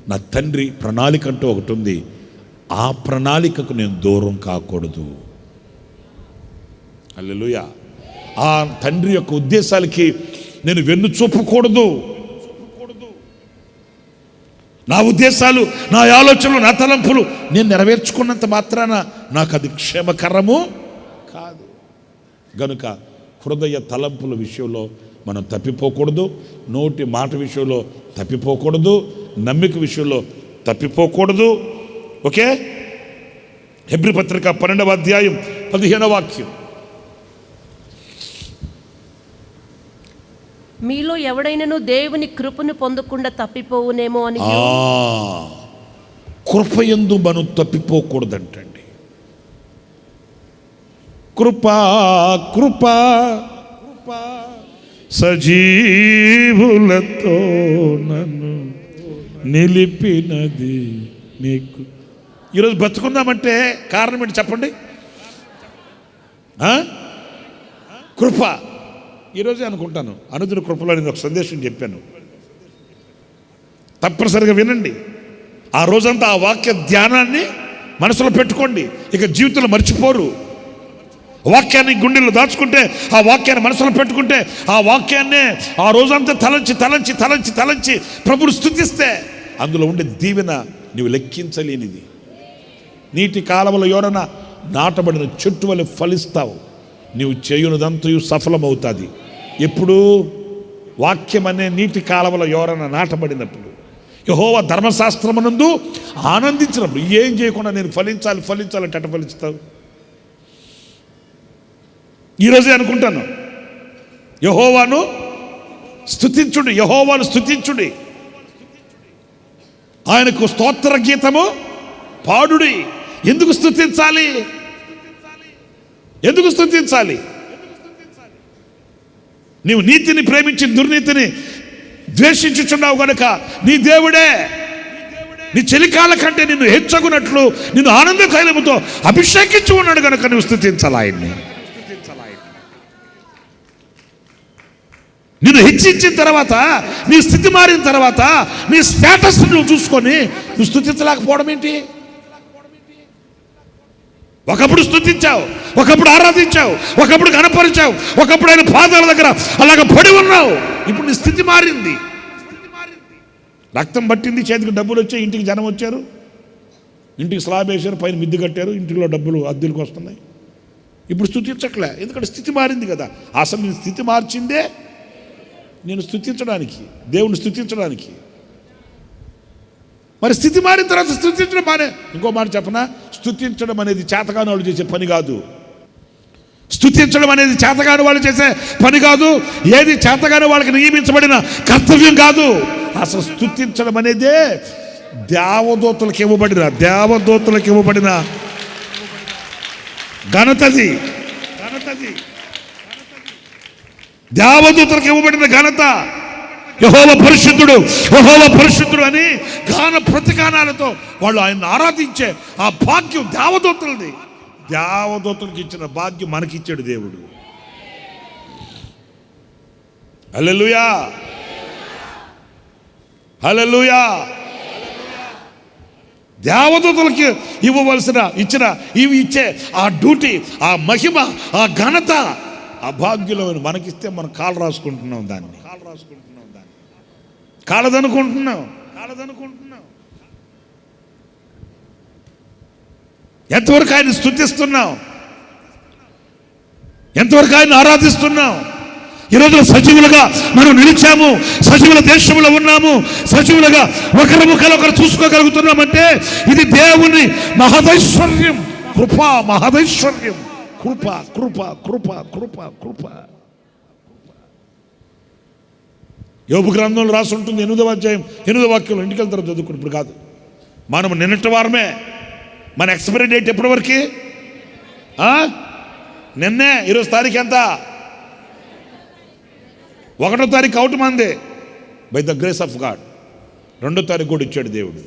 Speaker 1: నా తండ్రి ప్రణాళిక అంటూ ఒకటి ఉంది. ఆ ప్రణాళికకు నేను దూరం కాకూడదు. హల్లెలూయా. ఆ తండ్రి యొక్క ఉద్దేశాలకి నేను వెన్ను చూపకూడదు. నా ఉద్దేశాలు, నా ఆలోచనలు, నా తలంపులు నేను నెరవేర్చుకున్నంత మాత్రాన నాకు అది క్షేమకరము కాదు. గనుక హృదయ తలంపుల విషయంలో మనం తప్పిపోకూడదు, నోటి మాట విషయంలో తప్పిపోకూడదు, నమ్మిక విషయంలో తప్పిపోకూడదు. ఓకే. హెబ్రీ పత్రిక 12వ అధ్యాయం 15వ వాక్యం.
Speaker 2: మీలో ఎవడైనను దేవుని కృపను పొందకుండా తప్పిపోవునేమో అని.
Speaker 1: కృపయందు మనం తప్పిపోకూడదంటండి. కృపా కృపా సజీవులతో నన్ను నిలిపినది నీకు. ఈరోజు బతుకుందామంటే కారణం ఏంటి చెప్పండి? కృప. ఈరోజే అనుకుంటాను, అనుదిన కృపలో నేను ఒక సందేశం చెప్పాను, తప్పనిసరిగా వినండి. ఆ రోజంతా ఆ వాక్య ధ్యానాన్ని మనసులో పెట్టుకోండి, ఇక జీవితంలో మర్చిపోరు. వాక్యాన్ని గుండెల్లో దాచుకుంటే, ఆ వాక్యాన్ని మనసులో పెట్టుకుంటే, ఆ వాక్యాన్నే ఆ రోజంతా తలంచి తలంచి తలంచి తలంచి ప్రభువును స్తుతిస్తే అందులో ఉండే దీవెన నీవు లెక్కించలేనిది. నీటి కాలవల యోరన నాటబడిన చెట్టు వలె ఫలిస్తావు. నీవు చేయునదంతయు సఫలమవుతుంది. ఎప్పుడు? వాక్యం అనే నీటి కాలవల యోరన నాటబడినప్పుడు, యెహోవా ధర్మశాస్త్రమునందు ఆనందించినప్పుడు. ఏం చేయకుండా నేను ఫలించాలి ఫలించాలంటే అట్ట ఫలిస్తావు? ఈరోజే అనుకుంటాను, యెహోవాను స్తుతించుడి, యెహోవాను స్తుతించుడి, ఆయనకు స్తోత్ర గీతము పాడుడి. ఎందుకు స్తుతించాలి? ఎందుకు స్తుతించాలి? నీవు నీతిని ప్రేమించి దుర్నీతిని ద్వేషించుచున్నావు కనుక నీ దేవుడే నీ చెలికాల కంటే నిన్ను హెచ్చగునట్లు నిన్ను ఆనంద తైలముతో అభిషేకించి ఉన్నాడు కనుక నువ్వు స్తుతించాలి ఆయన్ని. నిన్ను హెచ్చించిన తర్వాత, నీ స్థితి మారిన తర్వాత, నీ స్టేటస్ నువ్వు చూసుకొని నువ్వు స్తుతించలేకపోవడం ఏంటి? ఒకప్పుడు స్తుతించావు, ఒకప్పుడు ఆరాధించావు, ఒకప్పుడు గణపరిచావు, ఒకప్పుడు ఆయన పాదాల దగ్గర అలాగ పడి ఉన్నావు. ఇప్పుడు నీ స్థితి మారింది. రక్తం పట్టింది, చేతికి డబ్బులు వచ్చాయి, ఇంటికి జనం వచ్చారు, ఇంటికి స్లాబ్ వేశారు, పైన మిద్దు కట్టారు, ఇంటిలో డబ్బులు అద్దెలకు వస్తున్నాయి. ఇప్పుడు స్తుతించట్లే, ఎందుకంటే స్థితి మారింది కదా. అసలు నేను స్థితి మార్చిందే నేను స్తుతించడానికి, దేవుని స్తుతించడానికి. మరి స్థితి మారిన తర్వాత స్తుతించడం మానే. ఇంకో మాట చెప్పనా, స్తుతించడం అనేది చేతగాని వాళ్ళు చేసే పని కాదు. స్తుతించడం అనేది చేతగాని వాళ్ళు చేసే పని కాదు. ఏది చేతగాని వాళ్ళకి నియమించబడిన కర్తవ్యం కాదు. అసలు స్తుతించడం అనేదే దేవదూతలకు ఇవ్వబడిన ఘనతది. దేవదూతలకు ఇవ్వబడిన ఘనత. యెహోవా పరిశుద్ధుడు, యెహోవా పరిశుద్ధుడు అని గాన ప్రతిగానాలతో వాళ్ళు ఆయన ఆరాధించే ఆ భాగ్యం దేవదూతలది. దేవదూతలకు ఇచ్చిన భాగ్యం మనకిచ్చాడు దేవుడు. హల్లెలూయా, హల్లెలూయా. దేవదూతలకి ఇచ్చే ఆ డ్యూటీ, ఆ మహిమ, ఆ ఘనత, ఆ భాగ్యులను మనకిస్తే మనం కాలు రాసుకుంటున్నాం. దాన్ని కాలదనుకుంటున్నాం. ఎంతవరకు ఆయన స్తుతిస్తున్నాం, ఎంతవరకు ఆయన ఆరాధిస్తున్నాం. ఈరోజు సజీవులుగా మనం నిలిచాము, సజీవుల దేశంలో ఉన్నాము, సజీవులుగా ఒకరి ముఖాలు ఒకరు చూసుకోగలుగుతున్నామంటే ఇది దేవుని మహదైశ్వర్యం, కృపా మహదైశ్వర్యం. కృప కృప కృప కృప కృప. యోబు గ్రంథంలో రాసి ఉంటుంది 8వ అధ్యాయం 8వ వాక్యంలో. ఇంటికి వెళ్తారు చదువుకుని. ఇప్పుడు కాదు, మనం నిన్నటి వారమే. మన ఎక్స్పైరీ డేట్ ఎప్పటి వరకు? నిన్నే. ఈరోజు తారీఖు ఎంత? 1వ తారీఖు అవుట్ మంది. By the grace of God 2వ తారీఖు కూడా ఇచ్చాడు దేవుడు.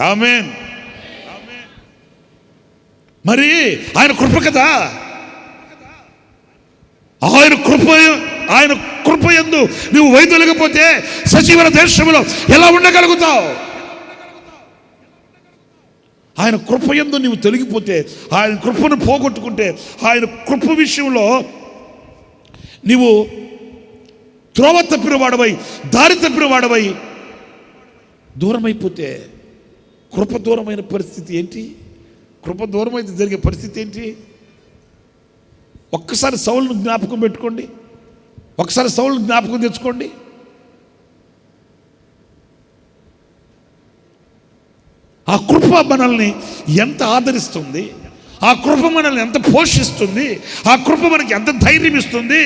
Speaker 1: ఆమేన్. మరి ఆయన కృప కదా. ఆయన కృప యందు నువ్వు వైదొలగపోతే సజీవుల దేశంలో ఎలా ఉండగలుగుతావు? ఆయన కృప యందు నువ్వు తొలగిపోతే, ఆయన కృపను పోగొట్టుకుంటే, ఆయన కృప విషయంలో నీవు త్రోవ తప్పిన వాడవై, దారి తప్పిన వాడవై దూరమైపోతే, కృప దూరమైన పరిస్థితి ఏంటి? కృప దూరమైతే జరిగే పరిస్థితి ఏంటి? ఒక్కసారి సౌలును జ్ఞాపకం పెట్టుకోండి, ఒకసారి సౌలును జ్ఞాపకం తెచ్చుకోండి. ఆ కృప మనల్ని ఎంత ఆదరిస్తుంది, ఆ కృప మనల్ని ఎంత పోషిస్తుంది, ఆ కృప మనకి ఎంత ధైర్యం ఇస్తుంది.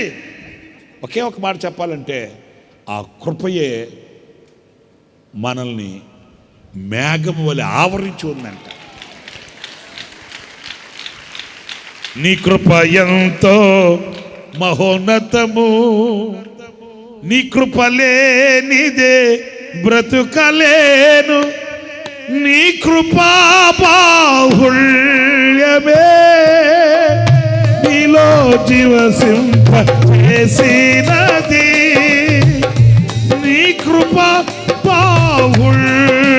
Speaker 1: ఒకే ఒక మాట చెప్పాలంటే, ఆ కృపయే మనల్ని మేఘం వలె ఆవరించి ఉందంట. నీ కృప ఎంతో మహోన్నతము, నీ కృప లేనిదే బ్రతుకలేను, నీ కృపా బాహుళ్యమే నీలో జీవసింప చేసినది, నీ కృపా బాహుళ్యమే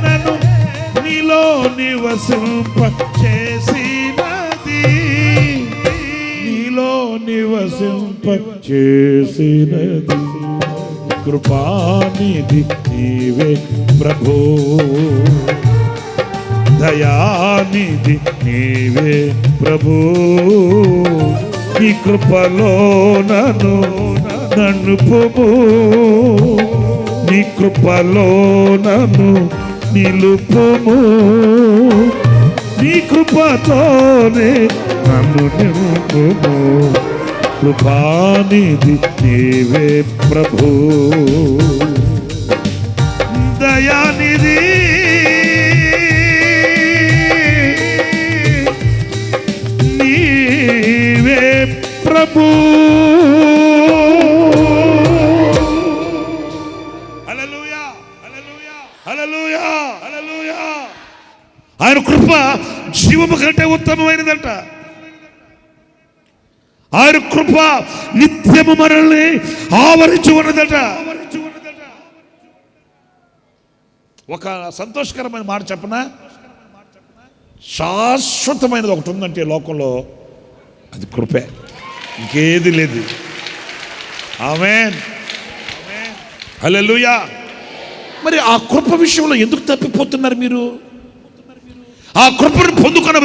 Speaker 1: నన్ను నీలో నివసింప చేసినది, నీలో నివసింప చేసినది. కృపానిధి నీవే ప్రభు, దయానిధి నీవే ప్రభు, నీ కృపలో నన్ను పొము, నీ కృపలో నన్ను నిలుపుము, నీ కృపతోనే నన్ను నిలుపుము. కృపానిధి నీవే ప్రభు, దయానిధి నీవే ప్రభు. హల్లెలూయా, హల్లెలూయా, హల్లెలూయా, హల్లెలూయా. ఆయన కృప జీవము కంటే ఉత్తమమైనదంట. ఆయన కృప నిత్యము మనల్ని ఆవరించి ఉన్నదట. ఒక సంతోషకరమైన మాట చెప్పనా, శాశ్వతమైనది ఒకటి ఉందంటే లోకంలో అది కృపే, ఇంకేది లేదు. ఆమేన్, హల్లెలూయా. మరి ఆ కృప విషయంలో ఎందుకు తప్పిపోతున్నారు మీరు? ఆ కృపను పొందుకున్న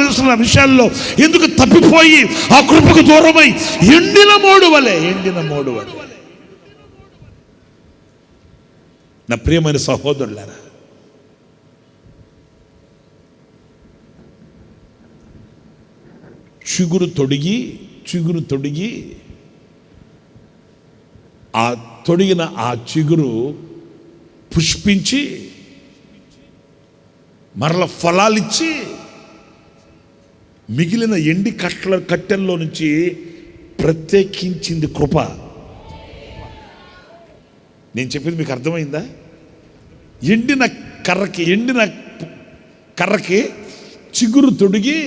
Speaker 1: విషయాల్లో ఎందుకు తప్పిపోయి ఆ కృపకు దూరమై ఎండిన మోడు వలె నా ప్రియమైన సహోదరులారా, చిగురు తొడిగి ఆ తొడిగిన ఆ చిగురు పుష్పించి మరల ఫలాలిచ్చి మిగిలిన ఎండి కట్టెల్లో నుంచి ప్రత్యేకించింది కృప. నేను చెప్పింది మీకు అర్థమైందా? ఎండిన కర్రకి చిగురు తొడిగి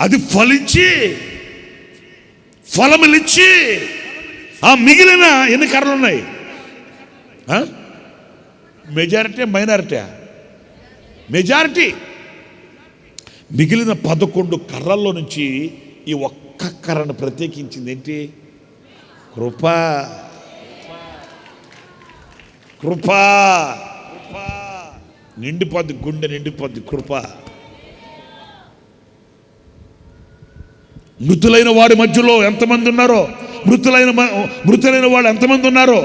Speaker 1: అది ఫలించి ఫలములిచ్చి ఆ మిగిలిన ఎన్ని కర్రలు ఉన్నాయి? మెజారిటీ మెజారిటీ మిగిలిన 11 కర్రల్లో నుంచి ఈ ఒక్క కర్రను ప్రత్యేకించింది ఏంటి? కృప. నిండిపోద్ది, గుండె నిండిపోద్ది కృప. మృతులైన వాడి మధ్యలో ఎంతమంది ఉన్నారో, మృతులైన వాళ్ళు ఎంతమంది ఉన్నారో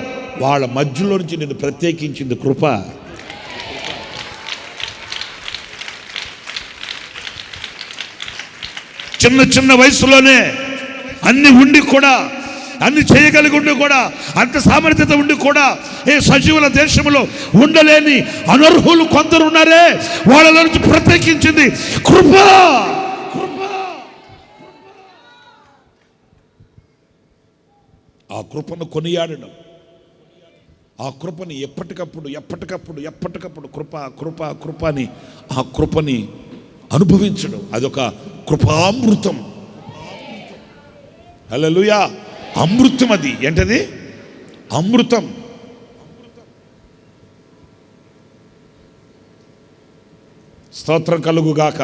Speaker 1: వాళ్ళ మధ్యలో నుంచి నేను ప్రత్యేకించింది కృప. చిన్న వయసులోనే అన్ని ఉండి కూడా, అన్ని చేయగలిగి ఉండి కూడా, అంత సామర్థ్యత ఉండి కూడా ఏ సజీవుల దేశంలో ఉండలేని అనర్హులు కొందరు ఉన్నారే, వాళ్ళ నుంచి ప్రత్యేకించింది కృప. ఆ కృపను కొనియాడడం, ఆ కృపని ఎప్పటికప్పుడు కృప అని ఆ కృపని అనుభవించడం, అదొక కృపామృతం. హల్లెలూయా. అమృతం. అది ఏంటది? అమృతం. స్తోత్రం కలుగుగాక.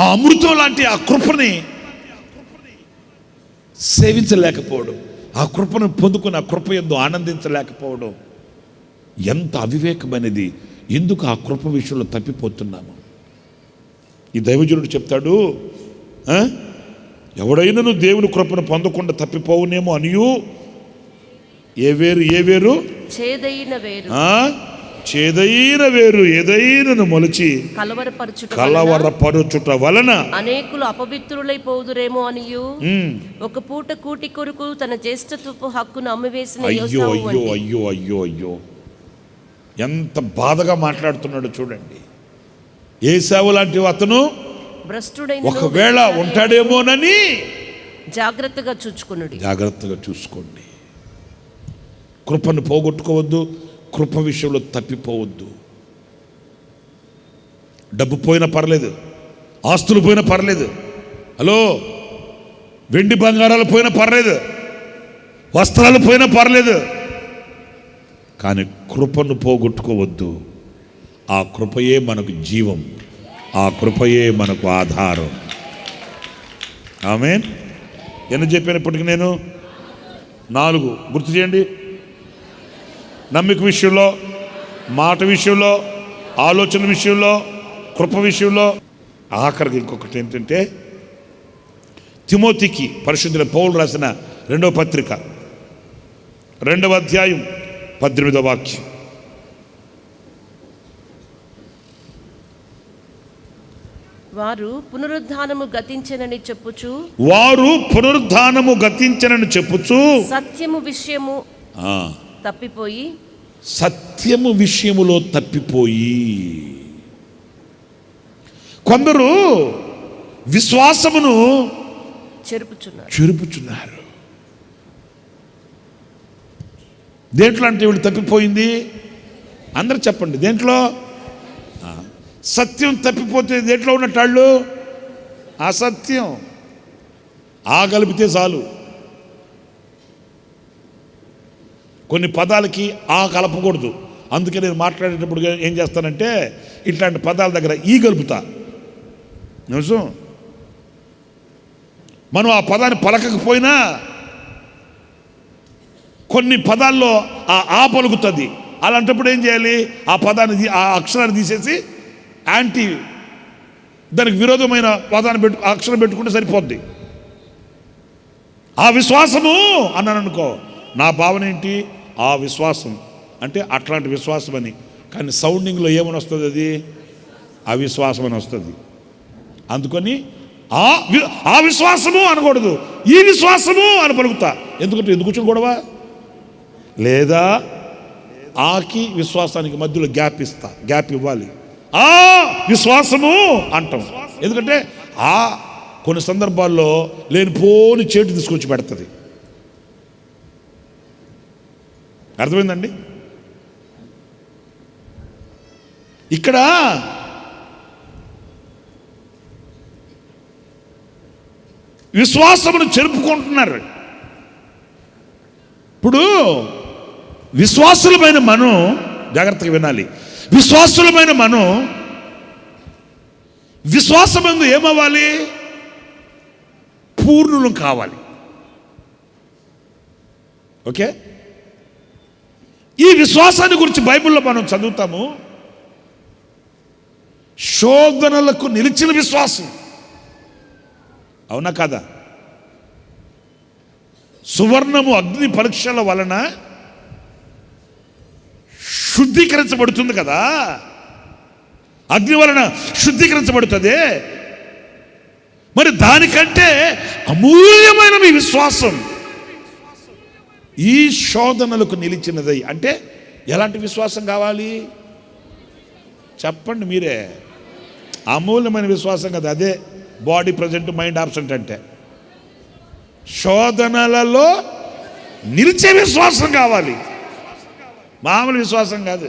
Speaker 1: ఆ అమృతం లాంటి ఆ కృపని సేవించలేకపోవడం, ఆ కృపను పొందుకుని ఆ కృప యందు ఆనందించలేకపోవడం ఎంత అవివేకమైనది. ఎందుకు ఆ కృప విషయంలో తప్పిపోతున్నాము? ఈ దైవజనుడు చెప్తాడు, ఎవడైనా దేవుని కృపను పొందకుండా తప్పిపోవునేమో అనియు ఏ వేరు చేదైన వేరు ఏదైనను మొలిచి కలవరపరుచుట వలన
Speaker 2: అనేకులు అపవిత్రులైపోదురేమో అనియు ఒక పూట కూటి కొరకు తన జ్యేష్ఠత్వపు హక్కును అమ్మివేసిన
Speaker 1: అయ్యో ఎంత బాధగా మాట్లాడుతున్నాడు చూడండి. ఏశావు లాంటి అతను ఒకవేళ ఉంటాడేమోనని
Speaker 2: జాగ్రత్తగా
Speaker 1: చూసుకోండి. కృపను పోగొట్టుకోవద్దు, కృప విషయంలో తప్పిపోవద్దు. డబ్బు పోయినా పర్లేదు, ఆస్తులు పోయినా పర్లేదు, హలో వెండి బంగారాలు పోయినా పర్లేదు, వస్త్రాలు పోయినా పర్లేదు, కానీ కృపను పోగొట్టుకోవద్దు. ఆ కృపయే మనకు జీవం, ఆ కృపయే మనకు ఆధారం. ఆమేన్. ఎన్ని చెప్పినప్పటికీ నేను 4 గుర్తు చేయండి. నమ్మిక విషయంలో, మాట విషయంలో, ఆలోచన విషయంలో, కృప విషయంలో. ఆఖరికి ఇంకొకటి ఏంటంటే, తిమోతికి పరిశుద్ధుల పౌలు రాసిన 2వ పత్రిక 2వ అధ్యాయం 18వ వాక్యం.
Speaker 2: వారు పునరుద్ధానము గతించెనని చెప్పుచు సత్యము విషయములో తప్పిపోయి కొందరు విశ్వాసమును చెరుపుచున్నారు. దేంట్లో అంటే వీళ్ళు తప్పిపోయింది? అందరు చెప్పండి, దేంట్లో? సత్యం తప్పిపోతే దేంట్లో ఉన్నట్టు? అసత్యం.
Speaker 1: ఆ కలిపితే చాలు. కొన్ని పదాలకి ఆ కలపకూడదు. అందుకే నేను మాట్లాడేటప్పుడు ఏం చేస్తానంటే ఇట్లాంటి పదాల దగ్గర ఈ కలుపుతా. నిజం. మనం ఆ పదాన్ని పలకకపోయినా కొన్ని పదాల్లో ఆ పలుకుతుంది. అలాంటప్పుడు ఏం చేయాలి? ఆ పదాన్ని ఆ అక్షరాన్ని తీసేసి యాంటీ దానికి విరోధమైన పదాన్ని అక్షరం పెట్టుకుంటే సరిపోద్ది. ఆ విశ్వాసము అన్నాను అనుకో, నా భావన ఏంటి? ఆ విశ్వాసం అంటే అట్లాంటి విశ్వాసం అని. కానీ సౌండింగ్లో ఏమని వస్తుంది? అది అవిశ్వాసం అని వస్తుంది. అందుకని ఆ విశ్వాసము అనకూడదు, ఈ విశ్వాసము అని పలుకుతా. ఎందుకంటే ఎందుకు వచ్చిన గొడవ? లేదా ఆకి విశ్వాసానికి మధ్యలో గ్యాప్ ఇవ్వాలి. ఆ విశ్వాసము అంటాం. ఎందుకంటే కొన్ని సందర్భాల్లో లేనిపోని చేటు తీసుకొచ్చి పెడుతుంది. అర్థమైందండి? ఇక్కడ విశ్వాసమును చెరుపుకుంటున్నారు. ఇప్పుడు విశ్వాసులమైన మనం జాగ్రత్తగా వినాలి. విశ్వాసులమైన మనం విశ్వాసమందు ఏమవ్వాలి? పూర్ణులు కావాలి. ఓకే, ఈ విశ్వాసాన్ని గురించి బైబిల్లో మనం చదువుతాము. శోధనలకు నిలిచిన విశ్వాసం. అవునా కాదా? సువర్ణము అగ్ని పరీక్షల వలన శుద్ధీకరించబడుతుంది కదా. అగ్ని వలన శుద్ధీకరించబడుతుంది. మరి దానికంటే అమూల్యమైన మీ విశ్వాసం ఈ శోధనలకు నిలిచినది. అంటే ఎలాంటి విశ్వాసం కావాలి చెప్పండి మీరే? అమూల్యమైన విశ్వాసం కదా. అదే బాడీ ప్రజెంట్, మైండ్ ఆబ్సెంట్ అంటే. శోధనలలో నిలిచే విశ్వాసం కావాలి, మామూలు విశ్వాసం కాదు.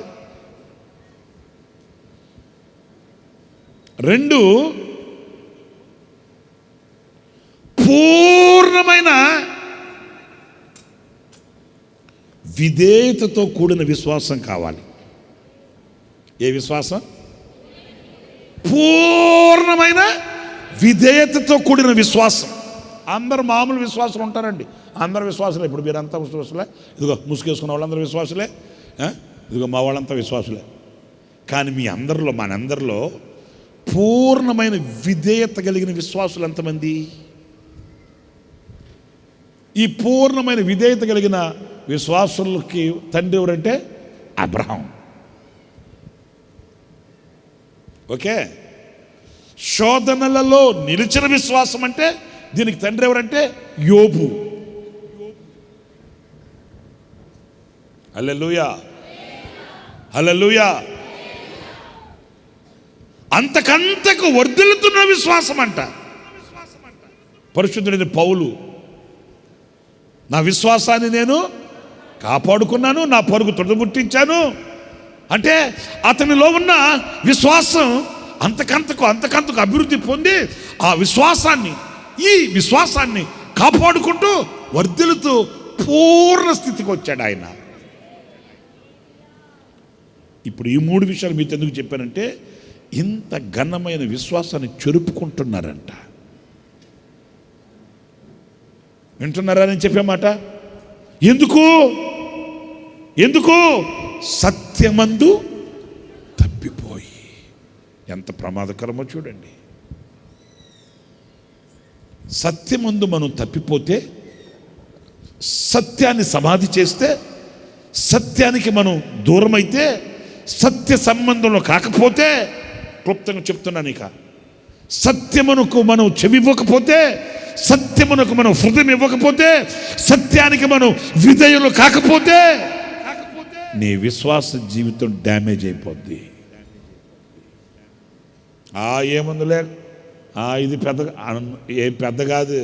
Speaker 1: 2, పూర్ణమైన విధేయతతో కూడిన విశ్వాసం కావాలి. ఏ విశ్వాసం? పూర్ణమైన విధేయతతో కూడిన విశ్వాసం. అందరు మామూలు విశ్వాసులు ఉంటారండి. అందరు విశ్వాసులే. ఇప్పుడు మీరంతా విశ్వాసులే. ఇదిగో ముసుగేసుకున్న వాళ్ళందరూ విశ్వాసులే. ఇదిగో మా వాళ్ళంతా విశ్వాసులే. కానీ మీ అందరిలో, మనందరిలో పూర్ణమైన విధేయత కలిగిన విశ్వాసులు ఎంతమంది? ఈ పూర్ణమైన విధేయత కలిగిన విశ్వాసులకి తండ్రి ఎవరంటే అబ్రహాం. ఓకే, శోధనలలో నిలిచిన విశ్వాసం అంటే దీనికి తండ్రి ఎవరంటే యోబు. హల్లెలూయా, హల్లెలూయా. అంతకంతకు వర్ధిల్లుతున్న విశ్వాసం అంట. పరిశుద్ధుడైన పౌలు, నా విశ్వాసాన్ని నేను కాపాడుకున్నాను, నా పరుగు తొడముట్టించాను అంటే అతనిలో ఉన్న విశ్వాసం అంతకంతకు అభివృద్ధి పొంది ఈ విశ్వాసాన్ని కాపాడుకుంటూ వర్ధిల్లుతూ పూర్ణ స్థితికి వచ్చాడు ఆయన. ఇప్పుడు ఈ 3 విషయాలు మీతో ఎందుకు చెప్పానంటే, ఇంత ఘనమైన విశ్వాసాన్ని చెరుపుకుంటున్నారంట. వింటున్నారా నేను చెప్పే మాట? ఎందుకు? సత్యమందు తప్పిపోయి. ఎంత ప్రమాదకరమో చూడండి. సత్యమందు మనం తప్పిపోతే, సత్యాన్ని సమాధి చేస్తే, సత్యానికి మనం దూరమైతే, సత్య సంబంధంలో కాకపోతే, క్లుప్తంగా చెప్తున్నాను, ఇక సత్యమునకు మనం చెవివ్వకపోతే, సత్యమునకు మనం హృదయం ఇవ్వకపోతే, సత్యానికి మనం విధేయులు కాకపోతే నీ విశ్వాస జీవితం డ్యామేజ్ అయిపోద్ది. ఏముందిలే, ఇది పెద్ద కాదు.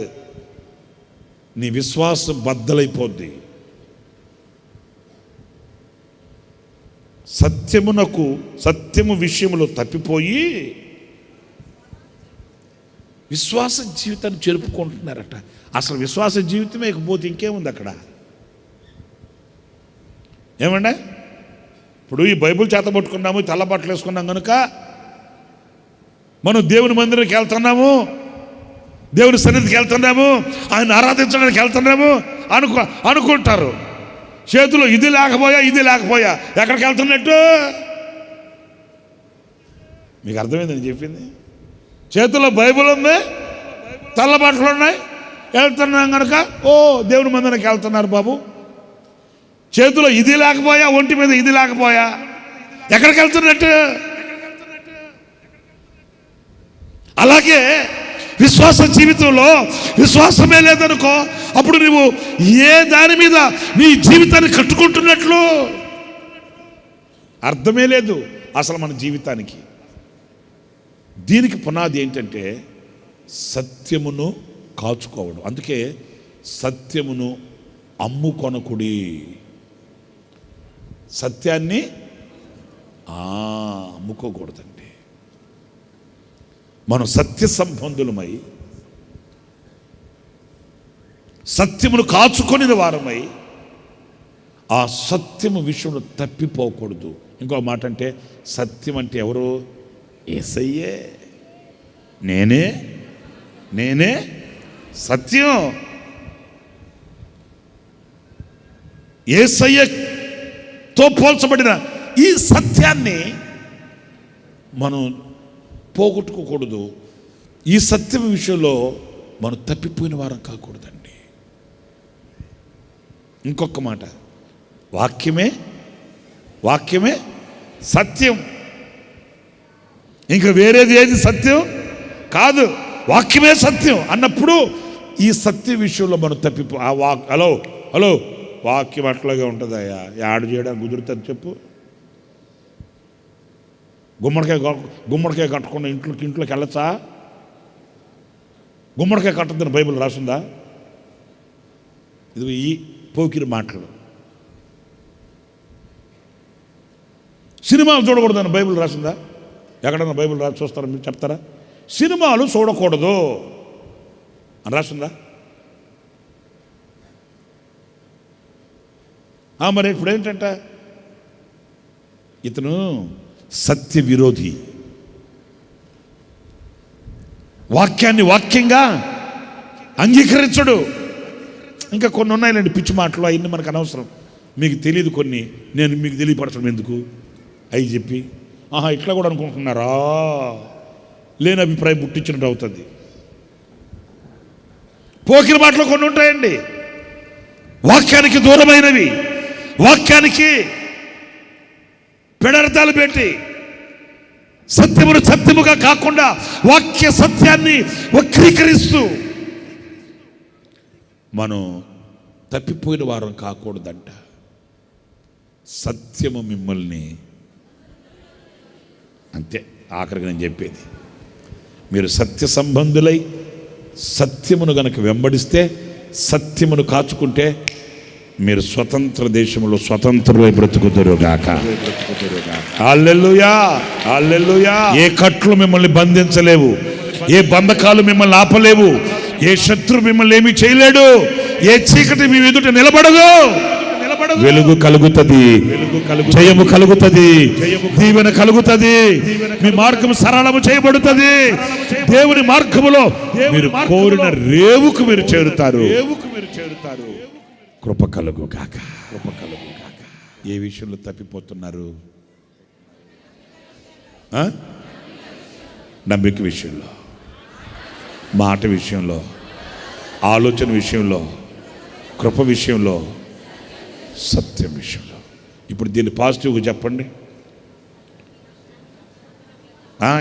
Speaker 1: నీ విశ్వాసం బద్దలైపోద్ది. సత్యము విషయములో తప్పిపోయి విశ్వాస జీవితాన్ని జరుపుకుంటున్నారట. అసలు విశ్వాస జీవితమే పోతే ఇంకేముంది అక్కడ? ఏమండే, ఇప్పుడు ఈ బైబిల్ చేతబట్టుకున్నాము, తెల్ల బట్టలు వేసుకున్నాం కనుక మనం దేవుని మందిరానికి వెళ్తున్నాము, దేవుని సన్నిధికి వెళ్తున్నాము, ఆయన ఆరాధించడానికి వెళ్తున్నాము అనుకుంటారు. చేతిలో ఇది లేకపోయా ఎక్కడికి వెళ్తున్నట్టు? మీకు అర్థమైంది నేను చెప్పింది? చేతిలో బైబిల్ ఉంది, తెల్ల బట్టలు ఉన్నాయి, వెళ్తున్నాం కనుక దేవుని మందిరానికి వెళ్తున్నారు బాబు. చేతిలో ఇది లేకపోయా, ఒంటి మీద ఇది లేకపోయా ఎక్కడికి వెళ్తున్నట్టు? అలాగే విశ్వాస జీవితంలో విశ్వాసమే లేదనుకో, అప్పుడు నువ్వు ఏ దాని మీద నీ జీవితాన్ని కట్టుకుంటున్నట్లు అర్థమే లేదు అసలు మన జీవితానికి. దీనికి పునాది ఏంటంటే సత్యమును కాచుకోవడం. అందుకే సత్యమును అమ్ముకొనకుడి. సత్యాన్ని అమ్ముకోకూడదండి. మనం సత్య సంబంధులమై సత్యమును కాచుకొని వారమై ఆ సత్యము విషయంలో తప్పిపోకూడదు. ఇంకో మాట అంటే సత్యం అంటే ఎవరు? యేసయ్యే. నేనే సత్యం. యేసయ్యతో పోల్చబడిన ఈ సత్యాన్ని మనం పోగొట్టుకోకూడదు. ఈ సత్యం విషయంలో మనం తప్పిపోయిన వారం కాకూడదండి. ఇంకొక మాట, వాక్యమే సత్యం. ఇంకా వేరేది ఏది సత్యం కాదు, వాక్యమే సత్యం అన్నప్పుడు ఈ సత్య విషయంలో మనం హలో వాక్యం అట్లాగే ఉంటుందయ్యా, యాడ్ చేయడానికి కుదురుతుంది చెప్పు. గుమ్మడికాయ కట్టకుండా ఇంట్లోకి వెళ్ళచ్చా? గుమ్మడికాయ కట్టద్దని బైబిల్ రాసిందా? ఇది ఈ పోకిరి మాటలు. సినిమాలు చూడకూడదని బైబిల్ రాసిందా? ఎక్కడన్నా బైబిల్ చూస్తారా? మీరు చెప్తారా? సినిమాలు చూడకూడదు అని రాసిందా? మరి ఇప్పుడు ఏంటంటే ఇతను సత్య విరోధి, వాక్యాన్ని వాక్యంగా అంగీకరించడు. ఇంకా కొన్ని ఉన్నాయిలేండి పిచ్చి మాటలు, అవన్నీ మనకు అనవసరం. మీకు తెలియదు కొన్ని, నేను మీకు తెలియపరచడం ఎందుకు అవి చెప్పి ఇట్లా కూడా అనుకుంటున్నారా? లేని అభిప్రాయం పుట్టించినట్టు అవుతుంది. పోకిరి మాటలు కొన్ని ఉంటాయండి, వాక్యానికి దూరమైనవి, వాక్యానికి పెడర్థాలు పెట్టి సత్యమును సత్యముగా కాకుండా వాక్య సత్యాన్ని వక్రీకరిస్తూ మనం తప్పిపోయిన వారం కాకూడదంట. సత్యము మిమ్మల్ని, అంతే ఆఖరికి నేను చెప్పేది, మీరు సత్య సంబంధులై సత్యమును గనక వెంబడిస్తే, సత్యమును కాచుకుంటే మీరు స్వతంత్ర దేశంలో స్వతంత్రులై బ్రతుకుదురుగాక. హల్లెలూయా, హల్లెలూయా. ఏ కట్లు మిమ్మల్ని బంధించలేవు, ఏ బంధకాలు మిమ్మల్ని ఆపలేవు, ఏ శత్రు మిమ్మల్ని ఏమీ చేయలేడు, ఏ చీకటి మీ ఎదుట నిలబడదు. వెలుగు కలుగుతుంది, జయము కలుగుతుంది, దీవెన కలుగుతుంది, మీ మార్గం సరళము చేయబడుతుంది. దేవుని మార్గములో మీరు కోరిన రేవుకు మీరు చేరుతారు. కృప కలుగు కాక. ఏ విషయంలో తప్పిపోతున్నారు? నమ్మిక విషయంలో, మాట విషయంలో, ఆలోచన విషయంలో, కృప విషయంలో, సత్యం విషయంలో. ఇప్పుడు దీన్ని పాజిటివ్గా చెప్పండి.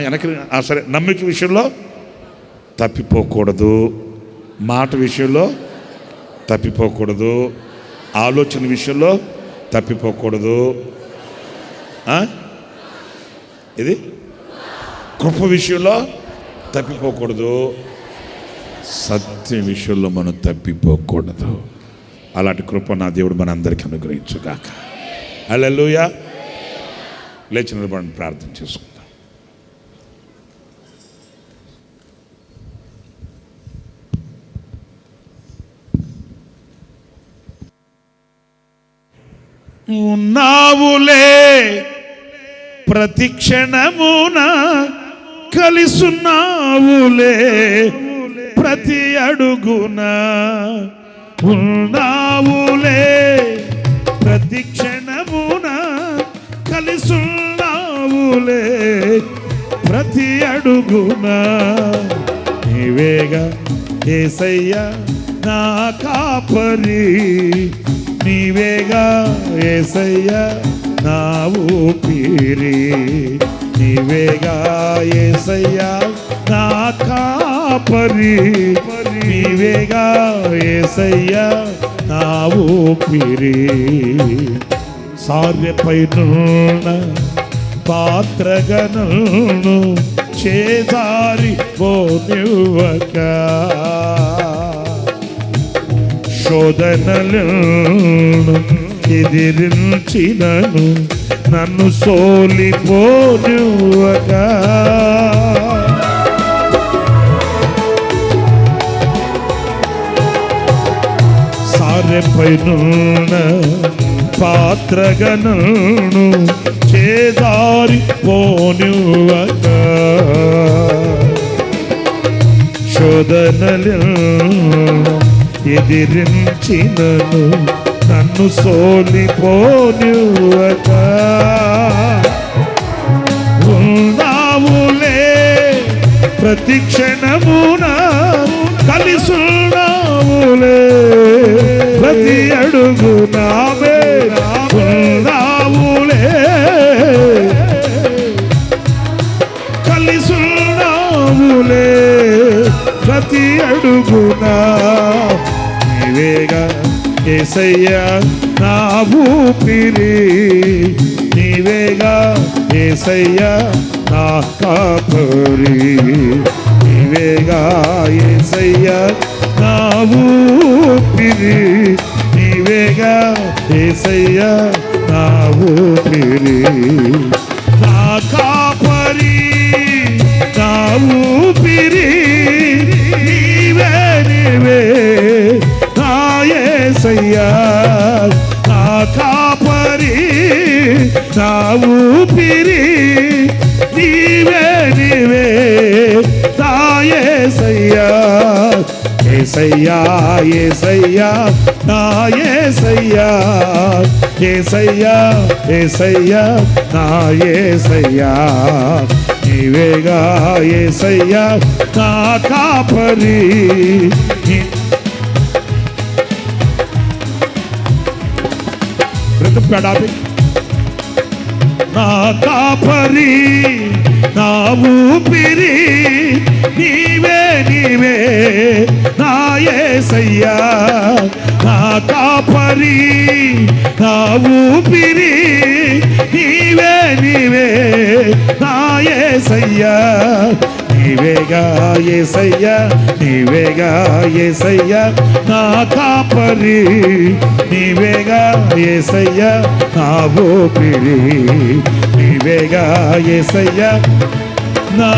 Speaker 1: వెనక్కి సరే. నమ్మిక విషయంలో తప్పిపోకూడదు, మాట విషయంలో తప్పిపోకూడదు, ఆలోచన విషయంలో తప్పిపోకూడదు. ఇది కృప విషయంలో తప్పిపోకూడదు, సత్యం విషయంలో మనం తప్పిపోకూడదు. అలాంటి కృప నా దేవుడు మన అందరికీ అనుగ్రహించుగాక. హల్లెలూయా. లేచి నిలబడి ప్రార్థన చేసుకుందాం. ఉన్నావులే ప్రతి క్షణమున కలిసున్నావులే ప్రతి అడుగున ఉన్నావులే ప్రతి క్షణమున కలిసున్నావులే ప్రతి అడుగున నీవేగా యేసయ్యా నా కాపరి నీవేగా యేసయ్యా నా ఊపిరి నీవేగా యేసయ్యా నా కాపరి నీవేగా యేసయ్యా నా ఊపిరి సార్యపైనున్న పాత్రగను చేదారి పోనివ్వక శోధనలను ఎదిరించినను నన్ను సోలిపోనివ్వక సారెపైనున్న పాత్రగను చేదారి పోనివ్వక శోధనలను ఎదిరించినను నన్ను సోలిపోనివ్వక ఉన్నావులే ప్రతి క్షణమున కలిసున్నావులే ప్రతి అడుగునావే ఉన్నావులే కలిసున్నావులే ప్రతి అడుగునా నీవేగా యేసయ్యా నా ఊపిరి నీవేగా యేసయ్యా నా కాపరి నీవేగా యేసయ్యా నా ఊపిరి నీవేగా యేసయ్యా నా ఊపిరి నా కాపరి నా ఊపిరి నీవే నీవే నా యేసయ్యా నా కాపరి నా ఊపిరి నీవే నీవే నా యేసయ్యా యేసయ్యా యేసయ్యా నా యేసయ్యా యేసయ్యా యేసయ్యా నా యేసయ్యా నీవేగా యేసయ్యా నా కాపరి బ్రతుకుడాలి నా కాపరి నా ఊపిరి నీవే నీవే నా యేసయ్యా నా కాపరి నా ఊపిరి నీవే నీవే నా యేసయ్యా నీవేగా యేసయ్యా నీవేగా యేసయ్యా నా కాపరి నీవేగా యేసయ్యా నా ఊపిరి నీవేగా యేసయ్యా నా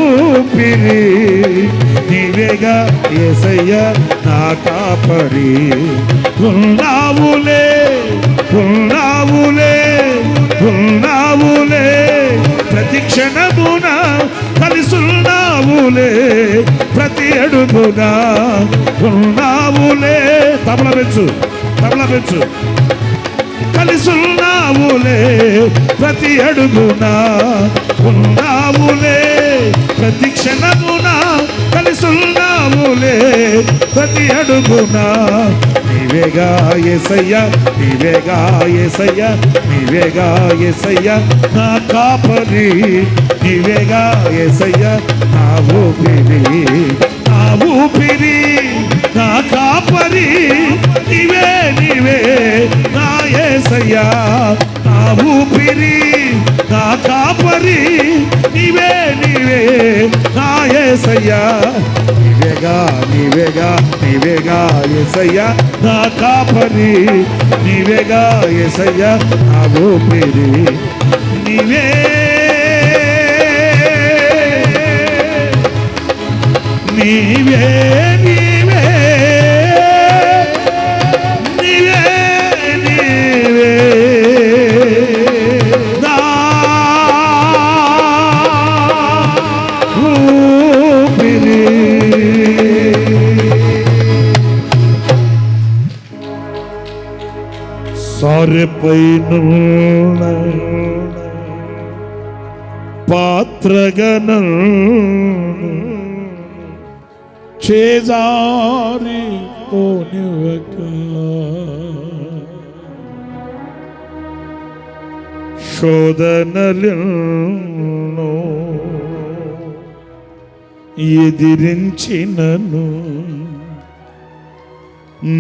Speaker 1: ఊపిరి నీవేగా యేసయ్యా నా కాపరి ఉన్నావులే ఉన్నావులే ఉన్నావులే ప్రతి క్షణమున కలిసున్నావులే ప్రతి అడుగున ఉన్నావులే తబల పెంచు కలిసున్నావులే ప్రతి అడుగున ఉన్నావులే ప్రతి క్షణమున కలిసున్నావులే ప్రతి అడుగున నీవేగా యేసయ్యా నీవేగా యేసయ్యా నీవేగా యేసయ్యా నా కాపరి నీవేగా యేసయ్యా నా ఊపిరి నా కాపరి నీవే నీవే నా యేసయ్యా నా ఊపిరి నా కాపరి నీవే నీవే నా యేసయ్యా నీవేగా నీవేగా నీవేగా యేసయ్యా నా కాపరి నీవేగా యేసయ్యా నా ఊపిరి నీవే నీవే నీవే నీవే నీవే పారెపైనున్న పాత్రగను చేజారి పోనివక శోధనలను ఎదిరించినను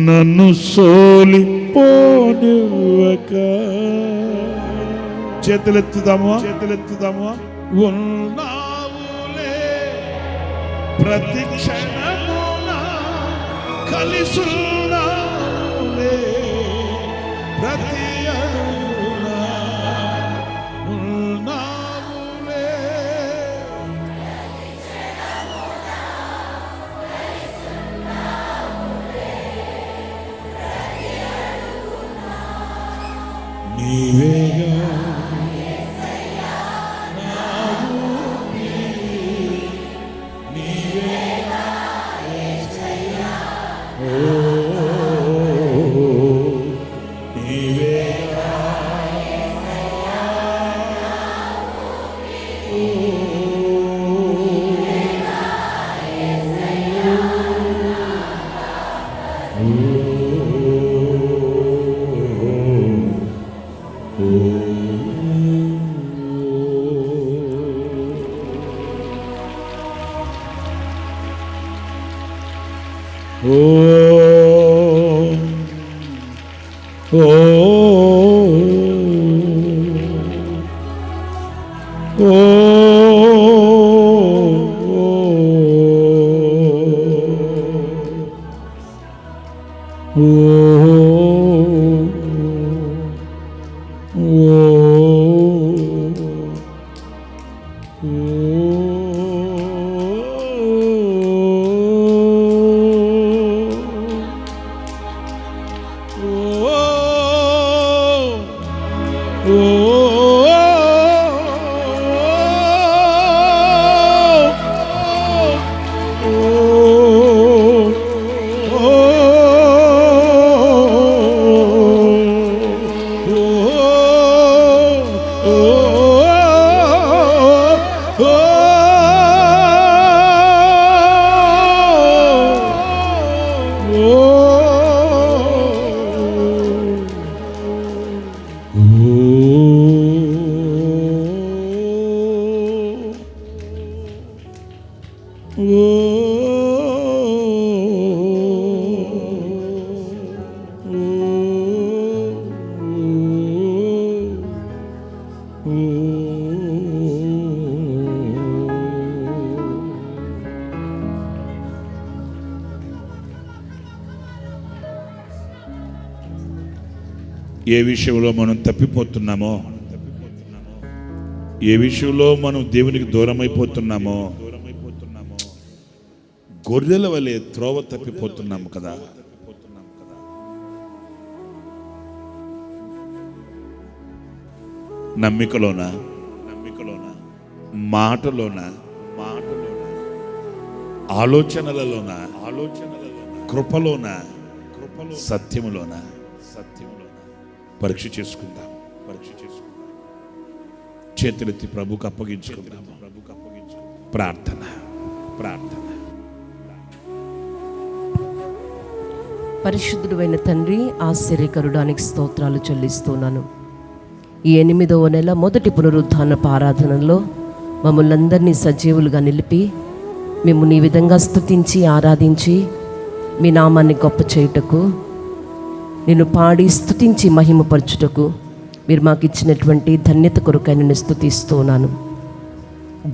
Speaker 1: నన్ను సోలిపోనివ్వక. చేతులెత్తుదామా ఉన్నావులే ప్రతి క్షణమున కలిసున్నావులే ప్రతి అడుగున ఉన్నావులే. నీవేగా ఏ విషయంలో మనం తప్పిపోతున్నామో, ఏ విషయంలో మనం దేవునికి దూరమైపోతున్నామో, గొర్రెల వలె త్రోవ తప్పిపోతున్నాము కదా. నమ్మికలోన మాటలోన ఆలోచనలలోన కృపలోన సత్యములోన పరీక్ష చేసుకుందాం. చేతులెత్తి ప్రభుకు అప్పగించుకుందాం. ప్రార్థన.
Speaker 2: పరిశుద్ధుడైన తండ్రి, ఆశ్చర్యకరుడానికి స్తోత్రాలు చెల్లిస్తున్నాను. ఈ 8వ నెల మొదటి పునరుద్ధానపు ఆరాధనలో మమ్మల్ని అందరినీ సజీవులుగా నిలిపి మేము నీ విధంగా స్తుతించి ఆరాధించి మీ నామాన్ని గొప్ప చేయుటకు, నిన్ను పాడి స్తుతించి మహిమపరచుటకు మీరు మాకు ఇచ్చినటువంటి ధన్యత కొరకై నిన్ను స్తుతిస్తున్నాను.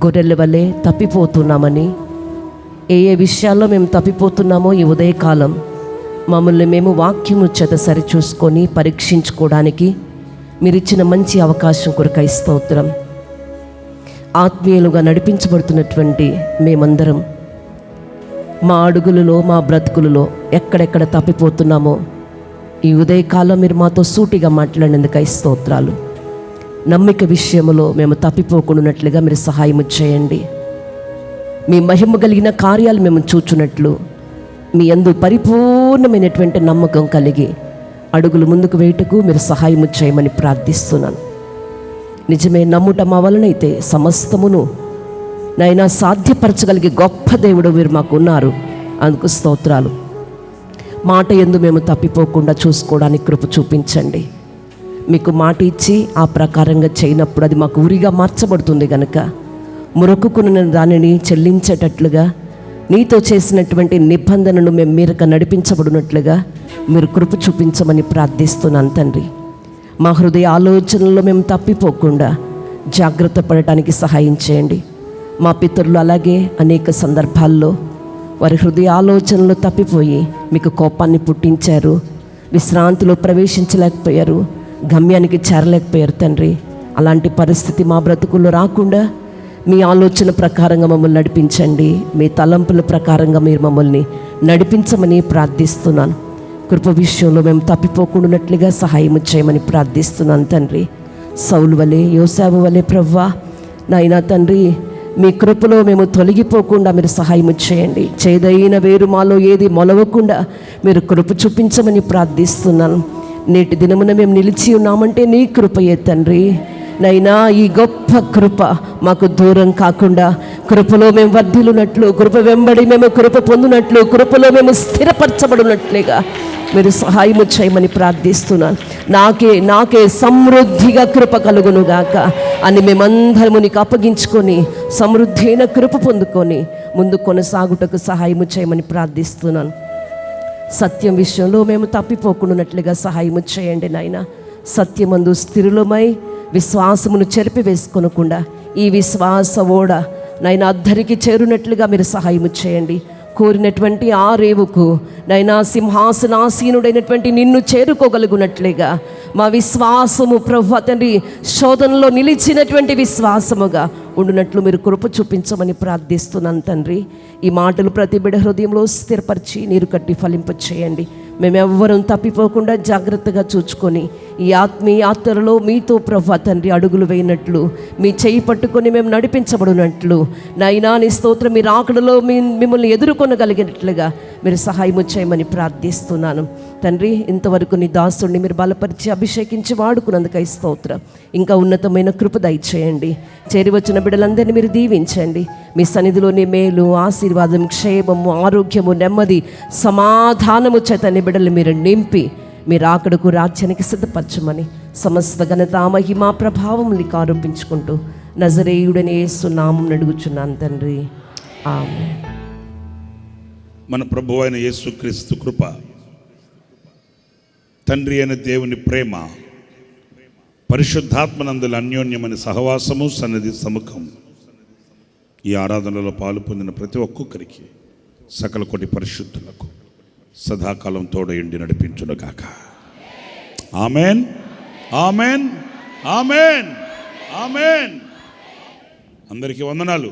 Speaker 2: గొర్రెల వలె తప్పిపోతున్నామని, ఏ విషయాల్లో మేము తప్పిపోతున్నామో ఈ ఉదయకాలం మమ్మల్ని మేము వాక్యము చేత సరిచూసుకొని పరీక్షించుకోవడానికి మీరు ఇచ్చిన మంచి అవకాశం కొరకై స్తోత్రం. ఆత్మీయులుగా నడిపించబడుతున్నటువంటి మేమందరం మా అడుగులలో, మా బ్రతుకులలో ఎక్కడెక్కడ తప్పిపోతున్నామో ఈ ఉదయకాలం మీరు మాతో సూటిగా మాట్లాడినందుకై స్తోత్రాలు. నమ్మిక విషయంలో మేము తప్పిపోకుండానట్లుగా మీరు సహాయం చేయండి. మీ మహిమ కలిగిన కార్యాలు మేము చూచున్నట్లు మీ యందు పరిపూర్ణమైనటువంటి నమ్మకం కలిగి అడుగులు ముందుకు వేయటకు మీరు సహాయం చేయమని ప్రార్థిస్తున్నాను. నిజమే, నమ్ముట మా వలనైతే సమస్తమును నైనా సాధ్యపరచగలిగే గొప్ప దేవుడు మీరు మాకు ఉన్నారు. అందుకు స్తోత్రాలు. మాట యందు మేము తప్పిపోకుండా చూసుకోవడానికి కృప చూపించండి. మీకు మాట ఇచ్చి ఆ ప్రకారంగా చేయనప్పుడు అది మాకు ఉరిగా మార్చబడుతుంది కనుక మొరకుకున్న దానిని చెల్లించేటట్లుగా నీతో చేసినటువంటి నిబంధనను మేము మీరక నడిపించబడినట్లుగా మీరు కృప చూపించమని ప్రార్థిస్తున్నాను తండ్రి. మా హృదయ ఆలోచనల్లో మేము తప్పిపోకుండా జాగ్రత్త పడటానికి సహాయం చేయండి. మా పితరులు అలాగే అనేక సందర్భాల్లో వారి హృదయ ఆలోచనలు తప్పిపోయి మీకు కోపాన్ని పుట్టించారు, విశ్రాంతిలో ప్రవేశించలేకపోయారు, గమ్యానికి చేరలేకపోయారు తండ్రి. అలాంటి పరిస్థితి మా బ్రతుకుల్లో రాకుండా మీ ఆలోచన ప్రకారంగా మమ్మల్ని నడిపించండి. మీ తలంపుల ప్రకారంగా మీరు మమ్మల్ని నడిపించమని ప్రార్థిస్తున్నాను. కృప విషయంలో మేము తప్పిపోకుండానట్లుగా సహాయం చేయమని ప్రార్థిస్తున్నాను తండ్రి. సౌలు వలె, యోసేపు వలె ప్రవ్వా నాయనా తండ్రి, మీ కృపలో మేము తొలగిపోకుండా మీరు సహాయం చేయండి. చేదైన వేరు మాలో ఏది మొలవకుండా మీరు కృప చూపించమని ప్రార్థిస్తున్నాను. నేటి దినమున మేము నిలిచి ఉన్నామంటే నీ కృపయే తండ్రి. నైనా ఈ గొప్ప కృప మాకు దూరం కాకుండా కృపలో మేము వర్ధిల్లునట్లు, కృప వెంబడి మేము కృప పొందినట్లు, కృపలో మేము స్థిరపరచబడినట్లుగా మీరు సహాయము చేయమని ప్రార్థిస్తున్నాను. నాకే సమృద్ధిగా కృప కలుగునుగాక అని మేమందరము నీకు అప్పగించుకొని సమృద్ధి అయిన కృప పొందుకొని ముందు కొనసాగుటకు సహాయము చేయమని ప్రార్థిస్తున్నాను. సత్యం విషయంలో మేము తప్పిపోకుండానట్లుగా సహాయము చేయండి నాయన. సత్యమందు స్థిరులమై విశ్వాసమును చెరిపివేసుకొనకుండా ఈ విశ్వాస ఓడ నైనా అద్దరికి చేరునట్లుగా మీరు సహాయము చేయండి. కోరినటువంటి ఆ రేవుకు నైనా సింహాసనాసీనుడైనటువంటి నిన్ను చేరుకోగలుగునట్లుగా మా విశ్వాసము ప్రభువా తండ్రి శోధనలో నిలిచినటువంటి విశ్వాసముగా ఉండునట్లు మీరు కృప చూపించమని ప్రార్థిస్తున్నాను తండ్రి. ఈ మాటలు ప్రతి బిడ్డ హృదయంలో స్థిరపరిచి నీరు కట్టి ఫలింపచేయండి. మేమెవ్వరం తప్పిపోకుండా జాగ్రత్తగా చూచుకొని ఈ ఆత్మీయ యాత్రలో మీతో ప్రభువా తండ్రి అడుగులు వేయనట్లు, మీ చేయి పట్టుకొని మేము నడిపించబడినట్లు నైనా నీ స్తోత్రం మీరు ఆకడలో మిమ్మల్ని ఎదుర్కొనగలిగినట్లుగా మీరు సహాయం చేయమని ప్రార్థిస్తున్నాను తండ్రి. ఇంతవరకు నీ దాసుడిని మీరు బలపరిచి అభిషేకించి వాడుకున్నందుకై స్తోత్రం. ఇంకా ఉన్నతమైన కృప దయచేయండి. చేరి వచ్చిన బిడ్డలందరినీ మీరు దీవించండి. మీ సన్నిధిలోని మేలు, ఆశీర్వాదం, క్షేమము, ఆరోగ్యము, నెమ్మది, సమాధానము చేత నీ బిడ్డలు మీరు నింపి మీరు ఆకడకు రాజ్యానికి సిద్ధపరచమని సమస్త ఘనత, మహిమ, ప్రభావం నీకు ఆరోపించుకుంటూ నజరేయుడని యేసు నామం అడుగుచున్నాను తండ్రి. ఆమేన్.
Speaker 1: మన ప్రభువు అయిన యేసుక్రీస్తు కృప, తండ్రి అయిన దేవుని ప్రేమ, పరిశుద్ధాత్మనందుల అన్యోన్యమైన సహవాసము, సన్నిధి సముఖం ఈ ఆరాధనలో పాలు పొందిన ప్రతి ఒక్కొక్కరికి సకల కోటి పరిశుద్ధులకు సదాకాలం తోడయుండి నడిపించునుగాక. Amen, amen, amen, amen. అందరికీ వందనాలు.